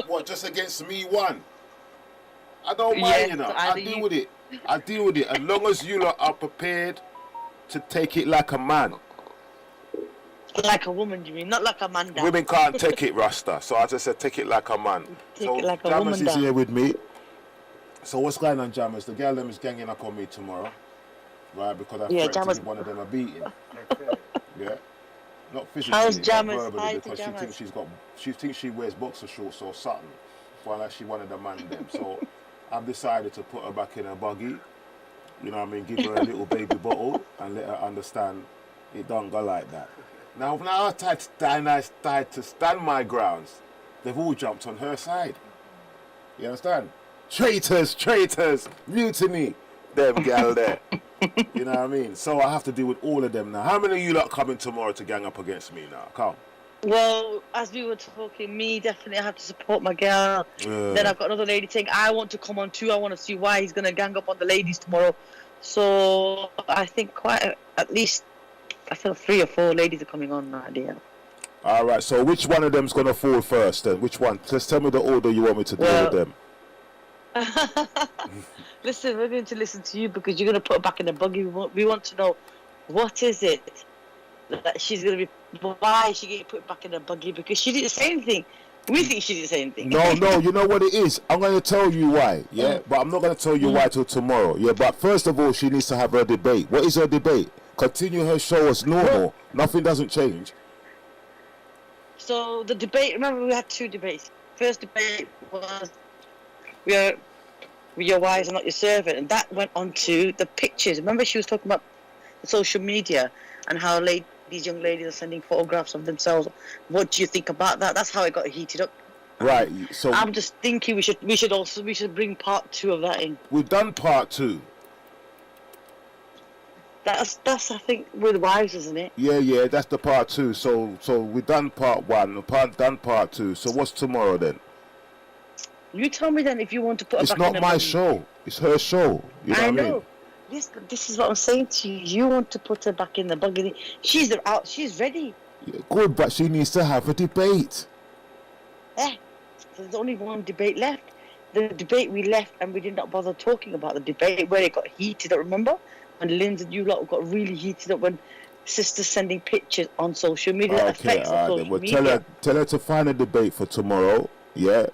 What, just against me one? I don't mind, Yes, you know. so I either deal you, with it. I deal with it. As long as you lot are prepared to take it like a man. like a woman, you mean, not like Amanda. Women can't take it, Rasta. So I just said take it like a man. Take it So like a Jammers woman, is da. here with me. So what's going on, Jammers? The girl them is ganging up on me tomorrow. Right, because I Yeah, threatened to Jammers. give one of them a beating. Yeah. Not How's physically, but Jammers? verbally, Hi to because Jammers. she thinks she wears boxer shorts or something. While like she wanted a man them. So I've decided to put her back in her buggy. You know what I mean? Give her a little baby bottle and let her understand it don't go like that. Now I tried to stand my grounds. They've all jumped on her side. You understand? Traitors, mutiny, them gal there. You know what I mean? So I have to deal with all of them now. How many of you lot coming tomorrow to gang up against me now? Come. Well, as we were talking, me definitely have to support my girl. Then I've got another lady saying, I want to come on too. I want to see why he's going to gang up on the ladies tomorrow. So I think at least, I feel 3 or 4 ladies are coming on that day. All right. So which one of them's gonna fall first then? Which one? Just tell me the order you want me to deal with them. Listen, we're going to listen to you because you're going to put her back in the buggy. We want to know, what is it that she's going to be, why is she getting put back in the buggy? Because she didn't say anything. We think she didn't say anything. No, you know what it is? I'm going to tell you why, yeah? But I'm not going to tell you why till tomorrow, yeah? But first of all, she needs to have her debate. What is her debate? Continue her show as normal. Nothing doesn't change. So the debate, remember we had 2 debates. First debate was, we're your wives are not your servant, and that went on to the pictures. Remember she was talking about social media and how these young ladies are sending photographs of themselves. What do you think about that? That's how it got heated up. Right. So I'm just thinking we should bring part 2 of that in. We've done part 2. That's I think with wives, isn't it? Yeah, that's the part 2. So we've done part 1, done part 2. So what's tomorrow then? You tell me then if you want to put her back in the It's not my show. It's her show. You know I what know. I mean? This is what I'm saying to you. You want to put her back in the buggy. She's out. She's ready. Yeah, good, but she needs to have a debate. There's only one debate left. The debate we left, and we did not bother talking about the debate where it got heated up. Remember when Lindsay and you lot got really heated up when Sista's sending pictures on social media? That affects on social media. Tell her to find a debate for tomorrow. Yeah.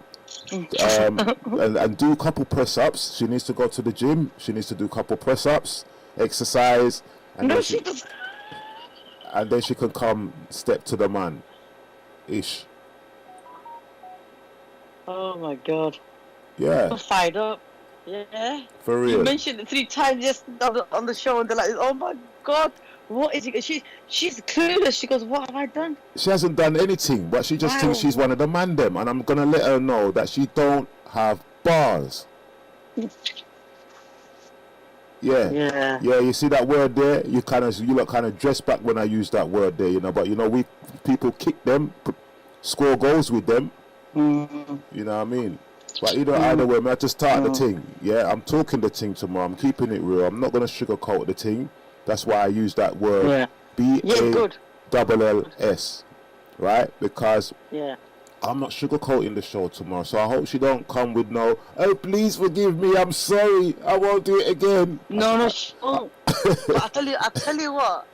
And do a couple press ups. She needs to go to the gym. She needs to do a couple press ups, exercise, and then she can come step to the man. Ish. Oh my God. Yeah. I'm fired up. Yeah. For real. You mentioned it 3 times just on the show, and they're like, "Oh my God, what is it?" She's clueless. She goes, "What have I done?" She hasn't done anything, but she just thinks she's one of the man them, and I'm gonna let her know that she don't have bars. Yeah. You see that word there? You lot kind of dress back when I use that word there, you know. But you know, we people kick them, score goals with them. You know what I mean? But either way, man, I just start the thing. Yeah, I'm talking the thing tomorrow. I'm keeping it real. I'm not gonna sugarcoat the thing. That's why I use that word BALLS, right? Because I'm not sugarcoating the show tomorrow. So I hope she don't come with no, "Oh, please forgive me. I'm sorry. I won't do it again." No, she won't. But I tell you what,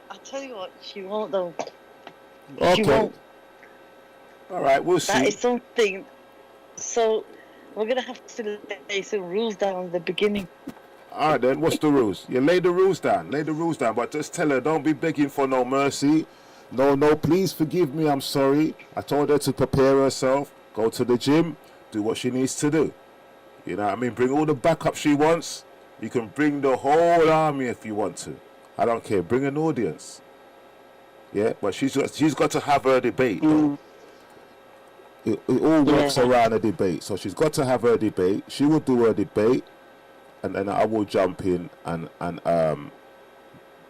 she won't though. Okay. She won't. All right, we'll see. That is something. So we're gonna have to lay some rules down at the beginning. All right, then. What's the rules? You lay the rules down. But just tell her, don't be begging for no mercy. No, please forgive me. I'm sorry. I told her to prepare herself, go to the gym, do what she needs to do. You know what I mean? Bring all the backup she wants. You can bring the whole army if you want to. I don't care. Bring an audience. Yeah, but she's got to have her debate. Though. It all works around a debate. So she's got to have her debate. She will do her debate, and then I will jump in and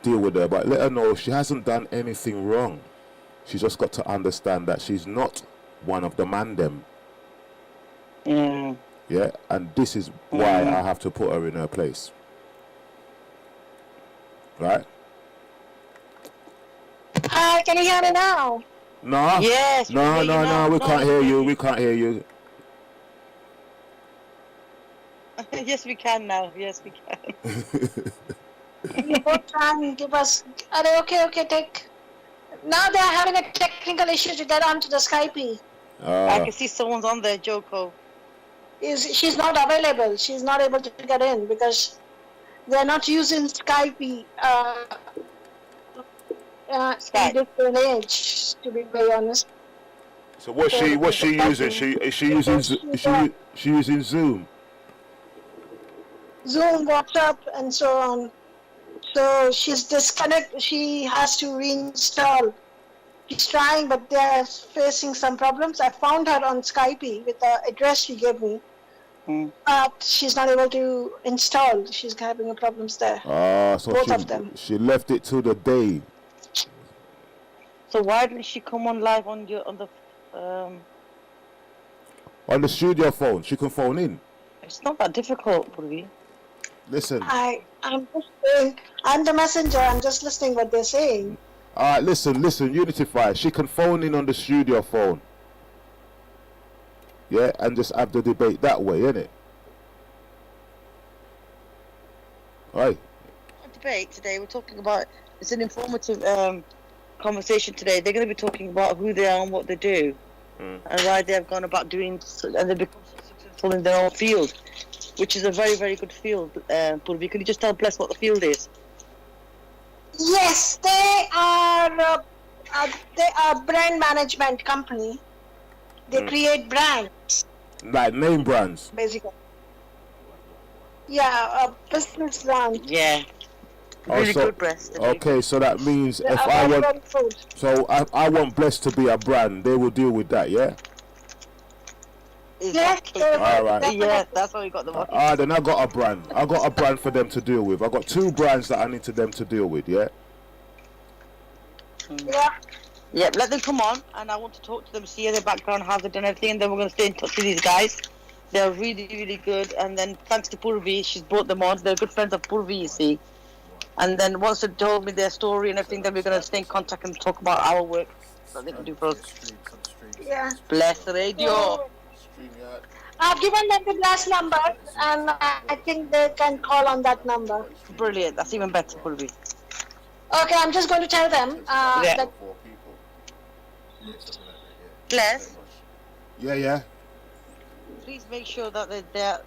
deal with her. But let her know she hasn't done anything wrong. She's just got to understand that she's not one of the man them. Yeah, and this is why I have to put her in her place. Right? Hi, can you hear me now? No. Yes. No. We can't hear you. Yes, we can now. Yes, we can. You both can give us. Are they okay? Take. Now they are having a technical issue to get onto the Skype. I can see someone's on there, Joko. She's not available. She's not able to get in because they're not using Skype in Skype. this day and age. To be very honest. So what's she using? She using Zoom? Zoom, WhatsApp, and so on. So she's disconnected. She has to reinstall. She's trying, but they're facing some problems. I found her on Skype with the address she gave me. But she's not able to install. She's having problems there. So both of them. She left it till the day. So why didn't she come on live on the studio phone? She can phone in. It's not that difficult, Purvi. Listen. I'm just saying. I'm the messenger. I'm just listening what they're saying. Listen. Unify. She can phone in on the studio phone. Yeah, and just have the debate that way, innit? Right. Debate today. We're talking about. It's an informative conversation today. They're going to be talking about who they are and what they do, and why they have gone about doing, and they become so successful in their own field, which is a very, very good field. Purvi, can you just tell Bless what the field is? Yes, they are brand management company. They create brands. Like name brands. Basically. Yeah, business brands. Yeah. Really good breast. Okay, so that means if I want, I want Bless to be a brand, they will deal with that, yeah. Exactly. Yes, all right. Yeah, that's why we got the money. Then I got a brand. I got a brand for them to deal with. I got 2 brands that I need them to deal with, yeah. Yeah. Yeah, let them come on, and I want to talk to them, see their background, how they've done everything, and then we're going to stay in touch with these guys. They're really, really good, and then thanks to Purvi, she's brought them on. They're good friends of Purvi, you see. And then once they've told me their story and everything, then we're going to stay in contact and talk about our work that they can do for us. Yeah. Bless radio. I've given them the Bless number, and I think they can call on that number. Brilliant. That's even better, Purvi. Okay, I'm just going to tell them that. Bless. Yeah. Please make sure that they're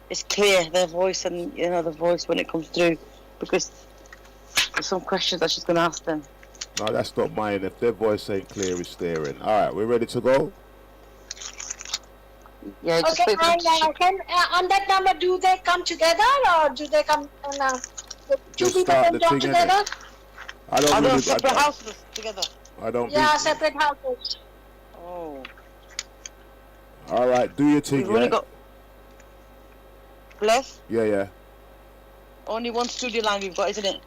it's clear, their voice, and the voice when it comes through, because there's some questions that she's going to ask them. No, that's not mine. If their voice ain't clear, it's staring. All right, we're ready to go. Yeah. Just Okay, and on that number, do they come together or do they come? The 2 people can talk together. I don't separate houses together. I don't. Yeah, separate houses. Oh. All right, do your thing. We've only got. Bless. Yeah. Only one studio line we've got, isn't it?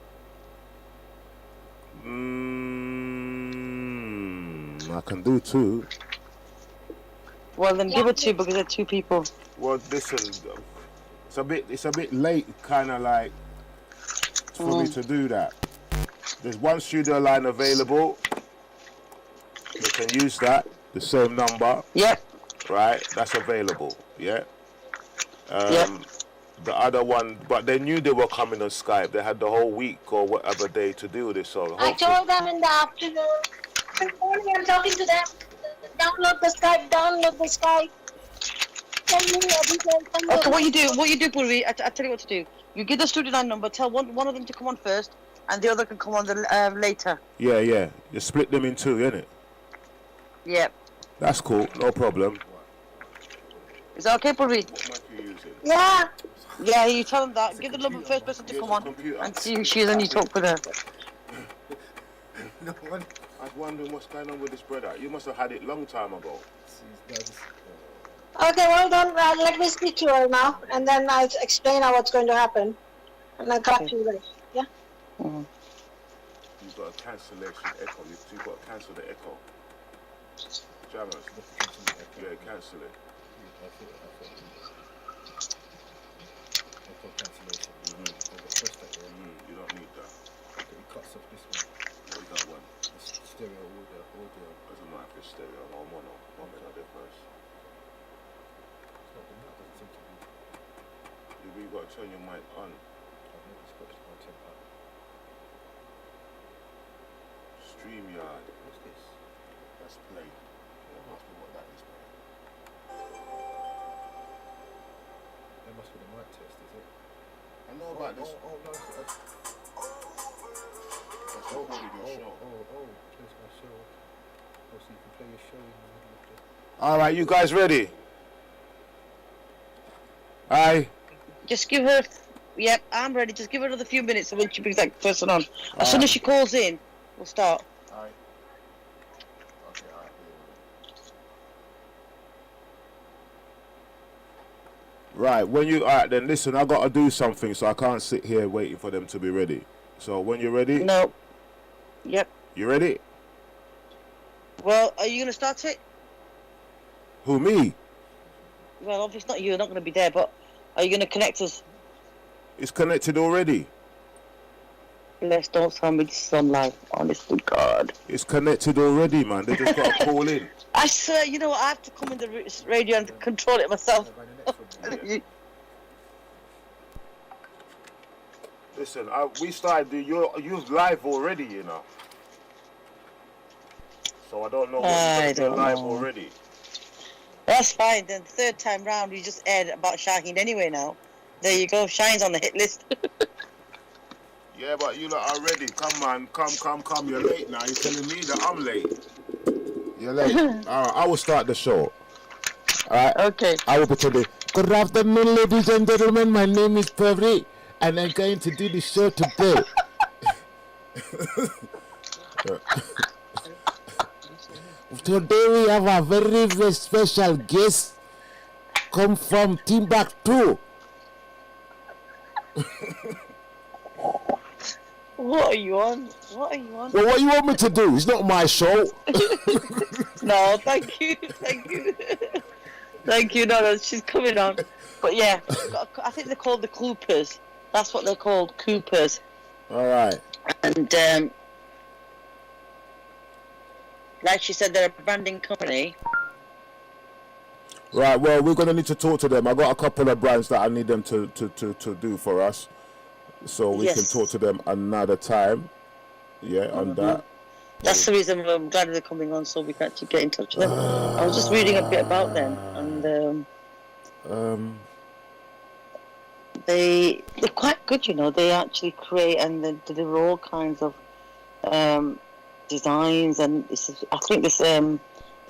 I can do 2. Well, then give it 2 because they're 2 people. Well, listen, it's a bit late, kind of like for me to do that. There's 1 studio line available. We can use that, the same number. Yep. Right, that's available. Yeah. Yep. The other one, but they knew they were coming on Skype. They had the whole week or whatever day to do this. So I told them in the afternoon. Good morning, I'm talking to them. Download the Skype. Send me everything. Okay, what you do, Purvi, I tell you what to do. You give the studio line number, tell one of them to come on first, and the other can come on later. Yeah. You split them in 2, innit? Yep. That's cool, no problem. Is that okay, Purvi? What mic are you using? Yeah. Yeah, you tell them that. Give the number first person to come on and see who she is, and you talk with her. No one. I was wondering what's going on with this brother. You must have had it long time ago. Okay, well done. Let me speak to her now, and then I'll explain what's going to happen, and I'll come to you later. Yeah. Mm-hmm. You've got a cancellation echo. You've got to cancel the echo. Jammers. Yeah, cancel it. You don't need that. It cuts off this one. What is that one? It's stereo audio. Doesn't matter if it's stereo or mono. One minute difference. you got to turn your mic on. StreamYard. What's this? Let's play. Ask me what that is, man. That must be the mic test, is it? I know about this. No, that's That's recorded your show. Plays my show. Oh, so you can play your show in the middle of the... All right, you guys ready? Aye. Just give her. Yep, I'm ready. Just give her another few minutes, and when she brings that person on, as soon as she calls in, we'll start. Aye. Okay, alright. Right, when you alright then listen, I gotta do something, so I can't sit here waiting for them to be ready. So when you're ready, No. Yep. you ready? Well, are you gonna start it? Who, me? Well, obviously not you. You're not gonna be there, but are you gonna connect us? It's connected already. Bless, don't tell me this is on live. Honestly, God. It's connected already, man. They just gotta call in. I swear, you know what? I have to come in the radio and control it myself. Listen, we started you're live already, you know. So I don't know I you're don't live know. already. That's fine. Then third time round, you just aired about Shaheen anyway. Now, there you go. Shahin's on the hit list. Yeah, but you lot are ready. Come on, come. You're late now. You're telling me that I'm late. You're late. Alright, I will start the show. Alright? Okay. I will begin the good afternoon, ladies and gentlemen. My name is Purvi, and I'm going to do the show today. Today we have a very, very special guest come from Timbuktu. What are you on? What are you on? Well, what you want me to do? It's not my show. No, thank you. Thank you. Thank you. No, she's coming on. But yeah, I think they're called the Coopers. That's what they're called, Coopers. All right. And like she said, they're a branding company. Right, well, we're going to need to talk to them. I got a couple of brands that I need them to do for us. So we can talk to them another time. Yeah, on that. That's the reason I'm glad they're coming on, so we can actually get in touch with them. I was just reading a bit about them, and they're quite good, you know. They actually create and they deliver all kinds of designs, and I think this the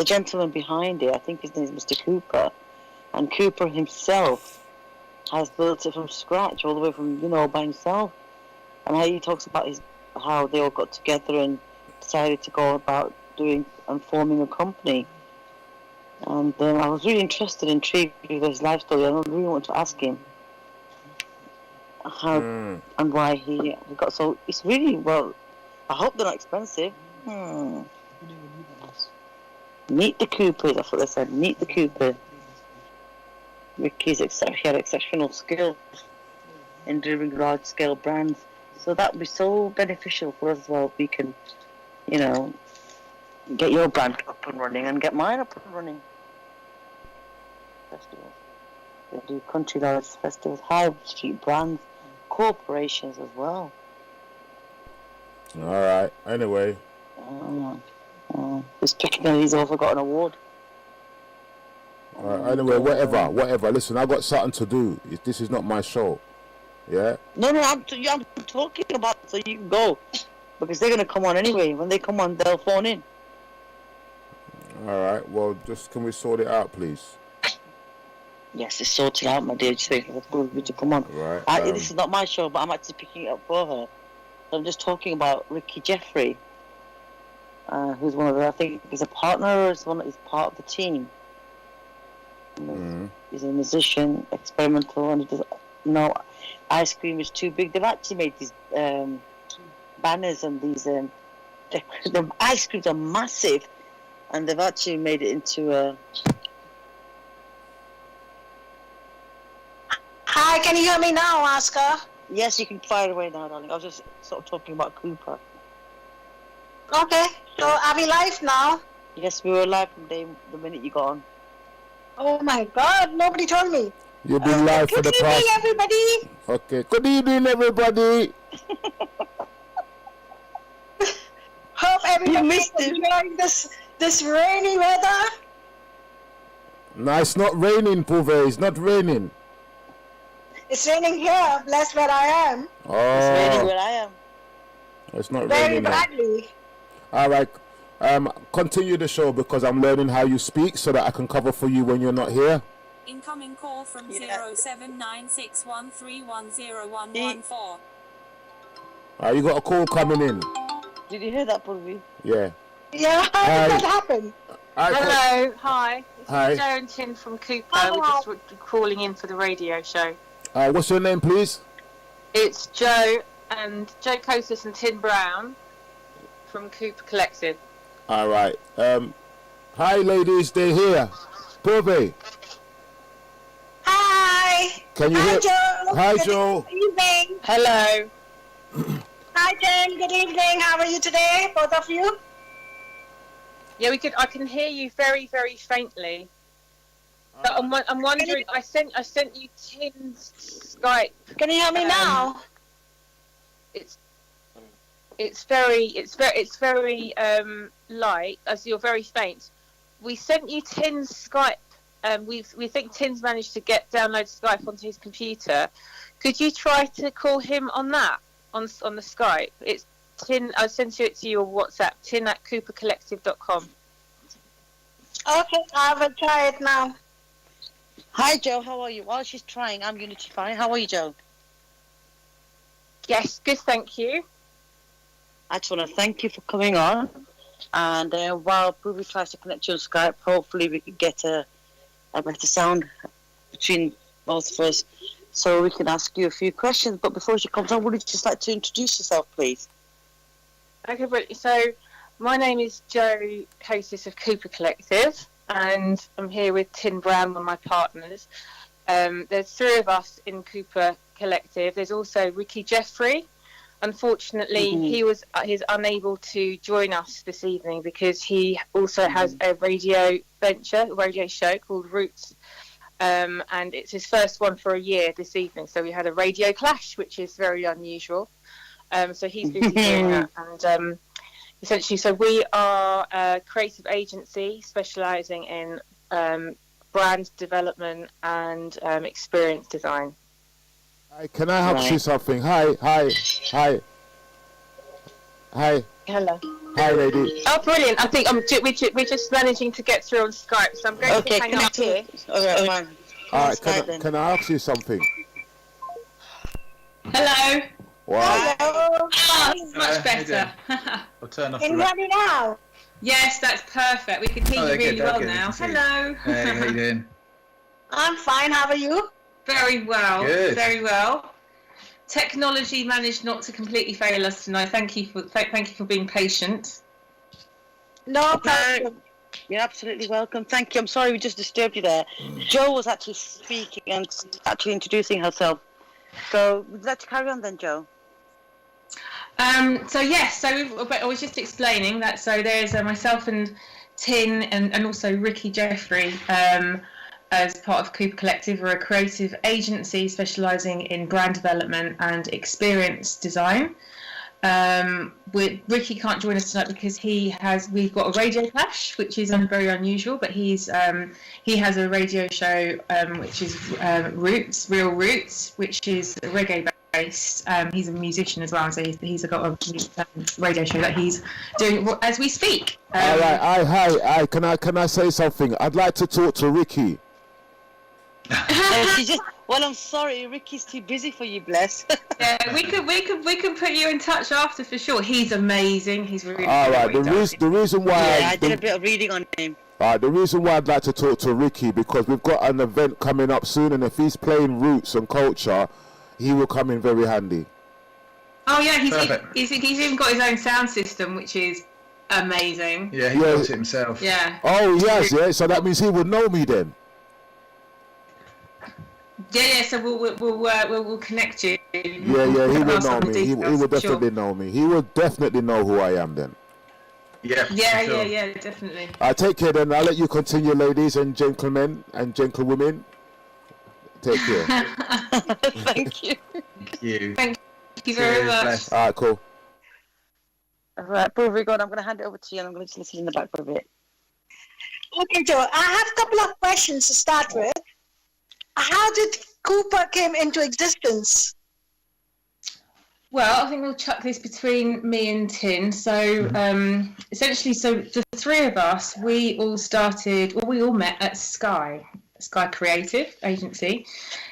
gentleman behind it, I think his name is Mr. Cooper, and Cooper himself has built it from scratch, all the way from, you know, by himself. And how he talks about how they all got together and decided to go about doing and forming a company. And I was really intrigued with his life story. I really want to ask him how and why he got so. It's really, well, I hope they're not expensive. Meet the Coopers, that's what they said. Meet the Coopers. He had exceptional skills in delivering large-scale brands, so that would be so beneficial for us as well. We can, you know, get your brand up and running and get mine up and running. Festivals. They do country large festivals, high street brands, corporations as well. All right. Anyway. He's also got an award. Anyway, whatever. Listen, I got something to do. This is not my show. Yeah? No, I'm talking about it, so you can go. Because they're going to come on anyway. When they come on, they'll phone in. All right. Well, can we sort it out, please? Yes, it's sorted out, my dear. It's good to come on. Right. This is not my show, but I'm actually picking it up for her. So I'm just talking about Ricky Jeffrey, who's one of the, I think he's a partner or he's part of the team. He's a musician, experimental, and he does, ice cream is too big. They've actually made these banners and these the ice creams are massive, and they've actually made it into a. Hi, can you hear me now, Oscar? Yes, you can fire away now, darling. I was just sort of talking about Cooper. Okay, so are we live now? Yes, we were live from the minute you got on. Oh my God, nobody told me. You've been live for Good the evening, past. everybody. Okay. Good evening, everybody. Hope everybody is missed him. enjoying this rainy weather. No, it's not raining, Purvi. It's not raining. It's raining here. Bless where I am. It's raining Oh, where I am. it's not Very raining. Here. badly. All right. Continue the show because I'm learning how you speak so that I can cover for you when you're not here. Incoming call from Yeah. 079613101114. You got a call coming in. Did you hear that, Purvi? Yeah. Yeah, how Hi. did that happen? Hello, hi. This Hi. is Joe and Tin from Cooper. Hello. We're just calling in for the radio show. What's your name, please? It's Joe Cosis and Tin Brown from Cooper Collective. All right. Hi, ladies. They're here. Purvi, Hi. can you Hi, hear? Joe. Hi, Good Joe. evening. Hello. Hi, Jen. Good evening. How are you today, both of you? Yeah, I can hear you very, very faintly. But I'm wondering. I sent you Tin's Skype. Can you hear me now? It's very light, as you're very faint. We sent you Tin's Skype. We think Tin's managed to download Skype onto his computer. Could you try to call him on that on the Skype? It's Tin. I sent it to you on WhatsApp. tin@coopercollective.com. Okay, I will try it now. Hi, Joe. How are you? While she's trying, I'm Unity fine. How are you, Joe? Yes, good. Thank you. I just want to thank you for coming on. And while Purvi tries to connect you on Skype, hopefully we can get a better sound between both of us so we can ask you a few questions. But before she comes on, would you just like to introduce yourself, please? Okay, brilliant. So my name is Joe Cosis of Cooper Collective, and I'm here with Tin Brown, one of my partners. There's three of us in Cooper Collective. There's also Ricky Jeffrey. Unfortunately, he's unable to join us this evening because he also has a radio show called Roots, and it's his first one for a year this evening. So we had a radio clash, which is very unusual. So he's busy doing that, and essentially, so we are a creative agency specialising in brand development and experience design. Hi, can I ask you something? Hi. Hello. Hi, lady. Oh, brilliant! I think we're just managing to get through on Skype, so I'm going to hang up here. All right, fine. All right, can I ask you something? Hello. Wow. Hello. Oh, this is much better. I'll turn off Can the you hear me now? Yes, that's perfect. We can hear you really well now. Hey, Hello. how you doing? I'm fine. How are you? Very well. Good. Very well. Technology managed not to completely fail us tonight. Thank you for being patient. No problem. You're absolutely welcome. Thank you. I'm sorry we just disturbed you there. Joe was actually speaking and actually introducing herself. So would you like to carry on then, Joe? I was just explaining that. So there's myself and Tin and also Ricky Jeffrey as part of Cooper Collective. We're a creative agency specialising in brand development and experience design. Ricky can't join us tonight because we've got a radio clash, which is very unusual, but he has a radio show which is Real Roots, which is reggae based. He's a musician as well, so he's got a radio show that he's doing as we speak. All right. Hi. Can I say something? I'd like to talk to Ricky. Well, I'm sorry, Ricky's too busy for you, bless. Yeah, we could put you in touch after for sure. He's amazing. He's really All right. good at what he does. The reason why I did a bit of reading on him. the reason why I'd like to talk to Ricky because we've got an event coming up soon, and if he's playing roots and culture, he will come in very handy. Oh yeah, Perfect. he's even got his own sound system, which is amazing. Yeah, he built it himself. Yeah. Oh yes, yeah. So that means he would know me then. Yeah. So we'll connect you. Yeah. He would know me. He would definitely know me. He would definitely know who I am then. Yeah. Yeah, definitely. Take care then. I'll let you continue, ladies and gentlemen and gentlewomen. Take care. Thank you. Thank you. Thank you very Cheers, much. bless. All right, cool. All right, Purvi, God, I'm going to hand it over to you, and I'm going to just listen in the back for a bit. Okay, Joe, I have a couple of questions to start with. How did Cooper came into existence? Well, I think we'll chuck this between me and Tin. So essentially, the three of us, we all met at Sky Creative Agency.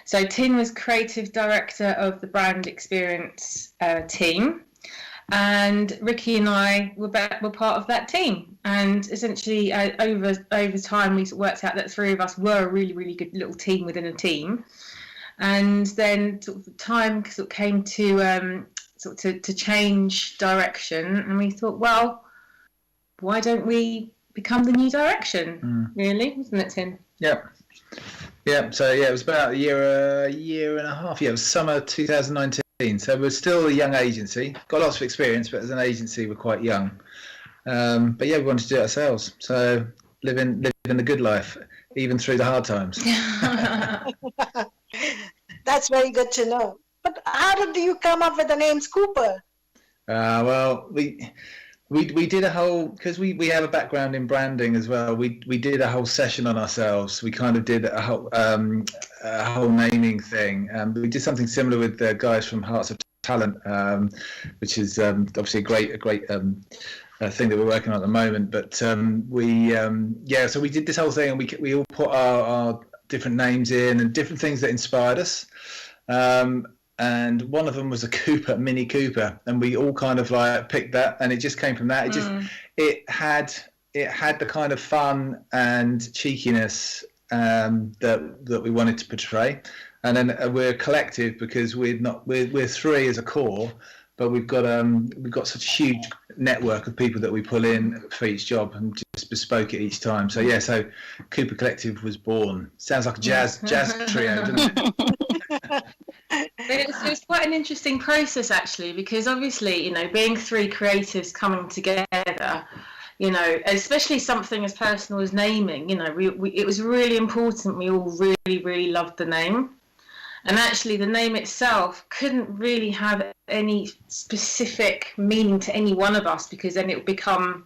So Tin was creative director of the brand experience team, and Ricky and I were part of that team. And essentially, over time, we worked out that three of us were a really, really good little team within a team. And then sort of time sort of came to to change direction, and we thought, well, why don't we become the new direction? Really, wasn't it, Tim? Yep. So yeah, it was about a year and a half. Yeah, it was summer 2019. So we're still a young agency. Got lots of experience, but as an agency, we're quite young. But yeah, we wanted to do it ourselves. So living the good life, even through the hard times. That's very good to know. But how did you come up with the name Cooper? Well, we did a whole, because we have a background in branding as well. We did a whole session on ourselves. We kind of did a whole naming thing. We did something similar with the guys from Hearts of Talent, which is obviously a great thing that we're working on at the moment. But so we did this whole thing, and we all put our different names in and different things that inspired us. And one of them was a Mini Cooper, and we all kind of like picked that, and it just came from that. It had the kind of fun and cheekiness that we wanted to portray. And then we're a collective because we're three as a core, but we've got such a huge network of people that we pull in for each job and just bespoke it each time. So yeah, so Cooper Collective was born. Sounds like a jazz trio, doesn't it? It was quite an interesting process, actually, because obviously, being three creatives coming together, especially something as personal as naming, it was really important. We all really, really loved the name. And actually, the name itself couldn't really have any specific meaning to any one of us, because then it would become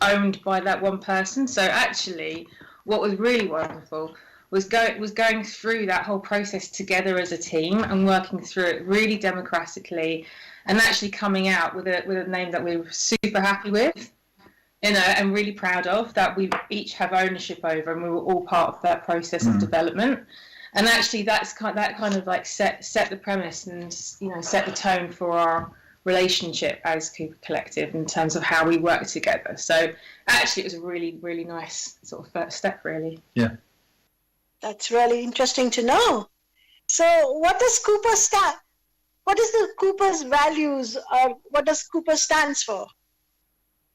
owned by that one person. So actually, what was really wonderful was going through that whole process together as a team and working through it really democratically, and actually coming out with a name that we were super happy with, and really proud of, that we each have ownership over, and we were all part of that process of development. And actually, that kind of like set the premise and set the tone for our relationship as Cooper Collective in terms of how we work together. So actually, it was a really, really nice sort of first step, really. Yeah. That's really interesting to know. So what does Cooper stand? What is the Cooper's values, or what does Cooper stands for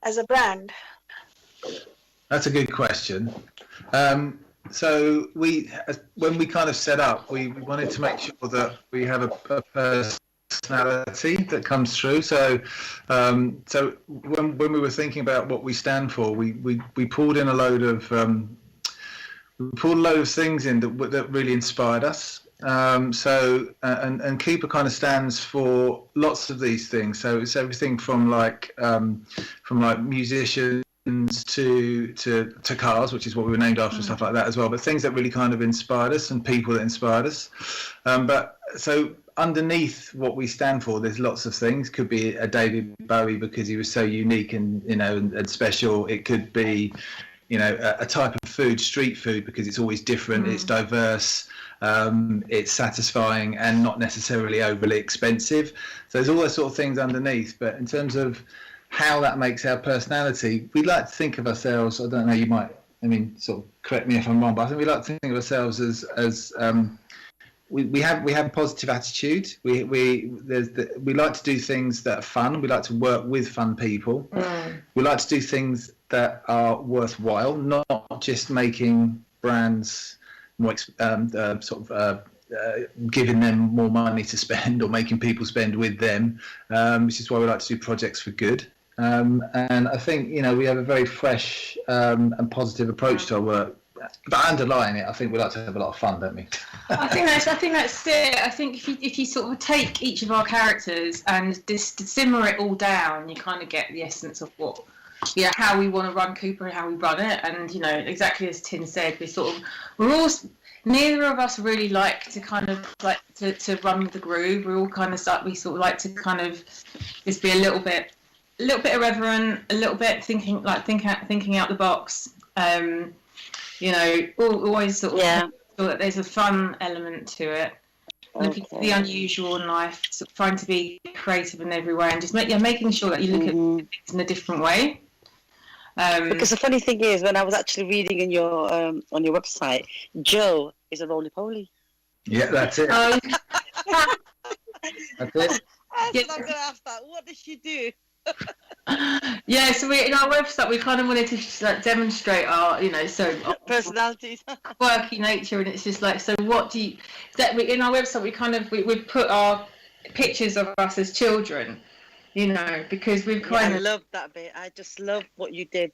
as a brand? That's a good question. So when we kind of set up, we wanted to make sure that we have a personality that comes through. So when we were thinking about what we stand for, we pulled in a load of things in that really inspired us. And Cooper kind of stands for lots of these things. So it's everything from like musicians to cars, which is what we were named after, and stuff like that as well. But things that really kind of inspired us, and people that inspired us. But so underneath what we stand for, there's lots of things. Could be a David Bowie because he was so unique and and special. It could be a type of food, street food, because it's always different, it's diverse, it's satisfying and not necessarily overly expensive. So there's all those sort of things underneath. But in terms of how that makes our personality, we like to think of ourselves, I don't know, you might, sort of correct me if I'm wrong, but I think we like to think of ourselves as we have a positive attitude. We like to do things that are fun. We like to work with fun people. We like to do things that are worthwhile, not just making brands more giving them more money to spend or making people spend with them, which is why we like to do projects for good. And I think we have a very fresh and positive approach to our work, But underlying it, I think we like to have a lot of fun, don't we? I think that's it. I think if you sort of take each of our characters and just simmer it all down, you kind of get the essence of what, how we want to run Cooper and how we run it. And exactly as Tin said, neither of us really like to kind of like to run the groove. We're all kind of we sort of like to kind of just be a little bit irreverent, a little bit thinking out the box. Always sort of feel that there's a fun element to it. Looking for the unusual in life, sort of trying to be creative in every way, and just making sure that you look at things in a different way. Because the funny thing is, when I was actually reading in your on your website, Joe is a roly-poly. Yeah, that's it. That's it. I'm going to ask that. What does she do? So in our website we kind of wanted to demonstrate our personalities, quirky nature, and it's just like, so what do you in our website we put our pictures of us as children, because we've kind of... I love that bit. I just love what you did.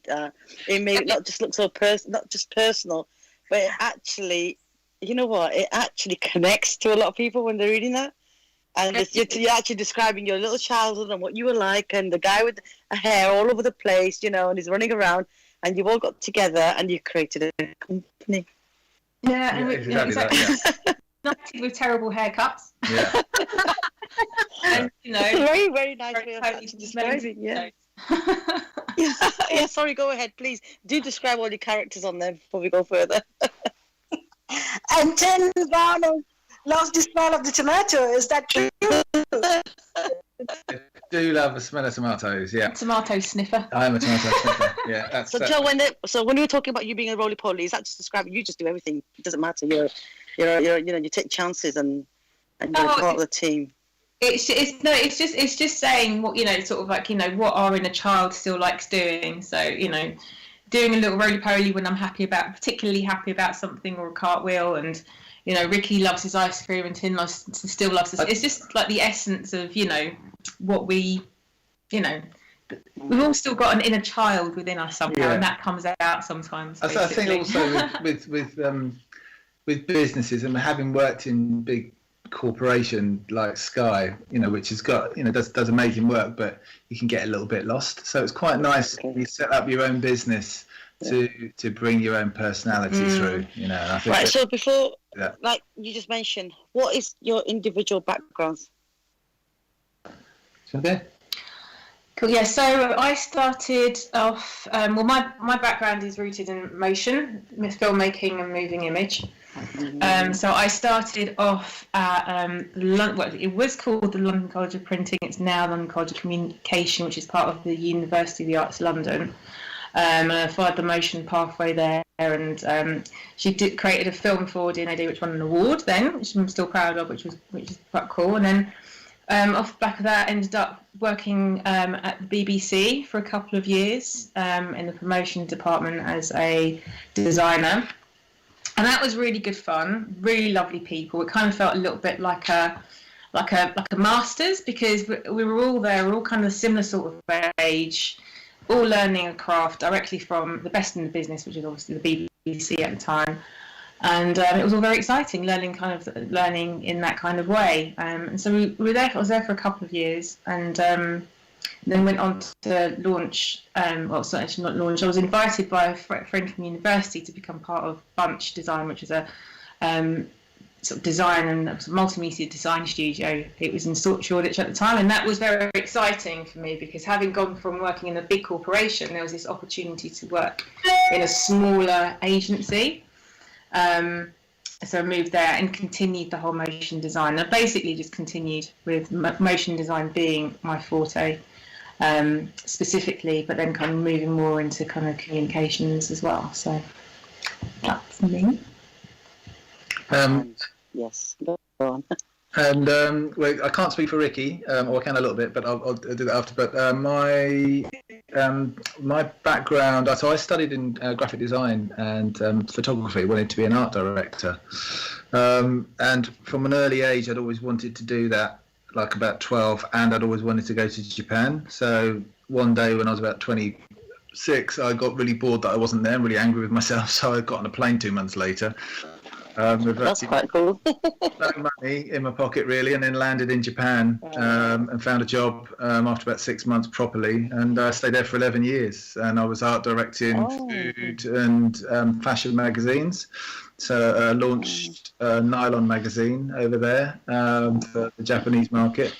It made it not just look so not just personal, but it actually, it actually connects to a lot of people when they're reading that. And you're actually describing your little childhood and what you were like, and the guy with a hair all over the place, and he's running around, and you've all got together and you created a company. Exactly. With terrible haircuts. Yeah. And very, very nice way of describing. Yeah. Sorry, go ahead, please. Do describe all your characters on there before we go further. And Tin Brown loves the smell of the tomato. Is that true? I do love the smell of tomatoes. Yeah. Tomato sniffer. I am a tomato sniffer. Yeah. That's so, Joe, when you were talking about you being a roly-poly, is that just describing you just do everything? It doesn't matter. You take chances and you're part of the team. It's just saying what sort of like what our inner child still likes doing. So doing a little roly-poly when I'm particularly happy about something, or a cartwheel, and Ricky loves his ice cream and Tin still loves us. It's just like the essence of what we we've all still got an inner child within us somehow, and that comes out sometimes. I think also with businesses, and having worked in big corporation like Sky, which has got does amazing work, but you can get a little bit lost. So it's quite nice when you set up your own business to bring your own personality through. I think right. So before, like you just mentioned, what is your individual backgrounds? Okay. Cool. Yeah. So I started off. My background is rooted in motion, filmmaking, and moving image. So I started off at it was called the London College of Printing. It's now London College of Communication, which is part of the University of the Arts London. And I followed the motion pathway there, and she created a film for D&AD which won an award then, which I'm still proud of, which is quite cool. And then off the back of that, ended up working at the BBC for a couple of years in the promotion department as a designer. And that was really good fun, really lovely people. It kind of felt a little bit like a master's, because we were all there, we're all kind of similar sort of age, all learning a craft directly from the best in the business, which is obviously the BBC at the time. And it was all very exciting, learning in that kind of way. And so we were there. I was there for a couple of years, and then went on to launch. Actually not launch. I was invited by a friend from university to become part of Bunch Design, which is a sort of design and multimedia design studio. It was in Shoreditch at the time, and that was very exciting for me, because having gone from working in a big corporation, there was this opportunity to work in a smaller agency. So I moved there and continued the whole motion design. I basically just continued with motion design being my forte specifically, but then kind of moving more into kind of communications as well. So that's me. Yes, go on. And well, I can't speak for Ricky, or I can a little bit, but I'll do that after. But my background, so I studied in graphic design and photography. Wanted to be an art director, and from an early age, I'd always wanted to do that. Like about 12, and I'd always wanted to go to Japan. So one day when I was about 20, 6, I got really bored that I wasn't there, really angry with myself, so I got on a plane 2 months later. That's quite cool. No money in my pocket really, and then landed in Japan and found a job after about 6 months properly, and I stayed there for 11 years, and I was art directing food and fashion magazines. So I launched Nylon magazine over there for the Japanese market,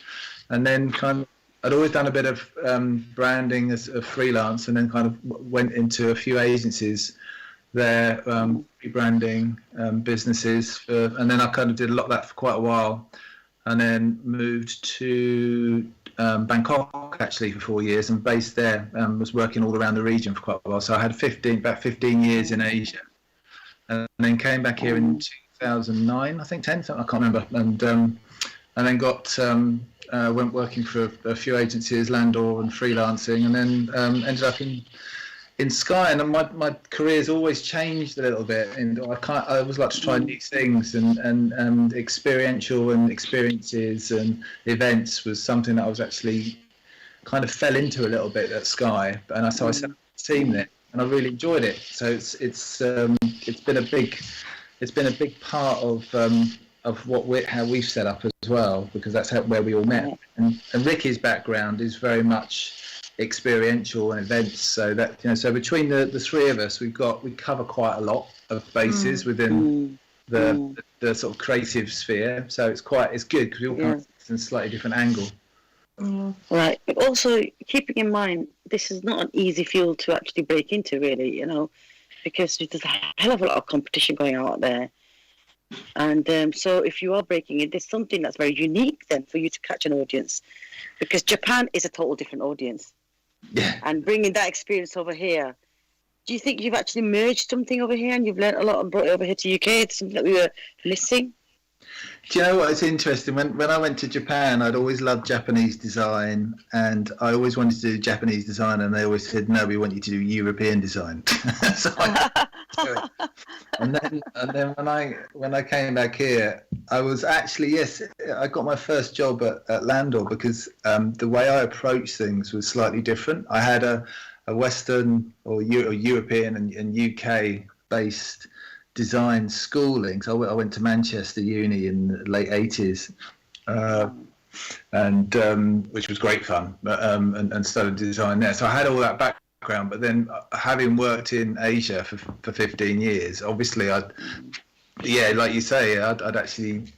and then I'd always done a bit of branding as a freelance, and then kind of went into a few agencies there, rebranding businesses, and then I kind of did a lot of that for quite a while, and then moved to Bangkok actually for 4 years, and based there, was working all around the region for quite a while. So I had about 15 years in Asia, and then came back here in 2009, I think 10, I can't remember, and then got went working for a few agencies, Landor and freelancing, and then ended up in Sky, and my career's always changed a little bit, and I always like to try new things, and experiential and experiences and events was something that I was actually kind of fell into a little bit at Sky, and I set up a team there, and I really enjoyed it. So it's been a big part of how we've set up as well, because that's where we all met. And Ricky's background is very much experiential and events, so that so between the three of us, we cover quite a lot of bases within the sort of creative sphere. So it's good because we all come from a slightly different angle. Right, but also keeping in mind this is not an easy field to actually break into, really, because there's a hell of a lot of competition going on out there. And so if you are breaking it, there's something that's very unique then for you to catch an audience, because Japan is a total different audience. Yeah. And bringing that experience over here, do you think you've actually merged something over here and you've learned a lot and brought it over here to UK? It's something that we were missing. Do you know what? It's interesting. When I went to Japan, I'd always loved Japanese design, and I always wanted to do Japanese design, and they always said, "No, we want you to do European design." So and then when I came back here, I was actually I got my first job at Landor, because the way I approached things was slightly different. I had a Western or European and UK based design schooling. So I went to Manchester Uni in the late 80s, and which was great fun, and studied design there. So I had all that background, but then having worked in Asia for 15 years, obviously like you say, I'd actually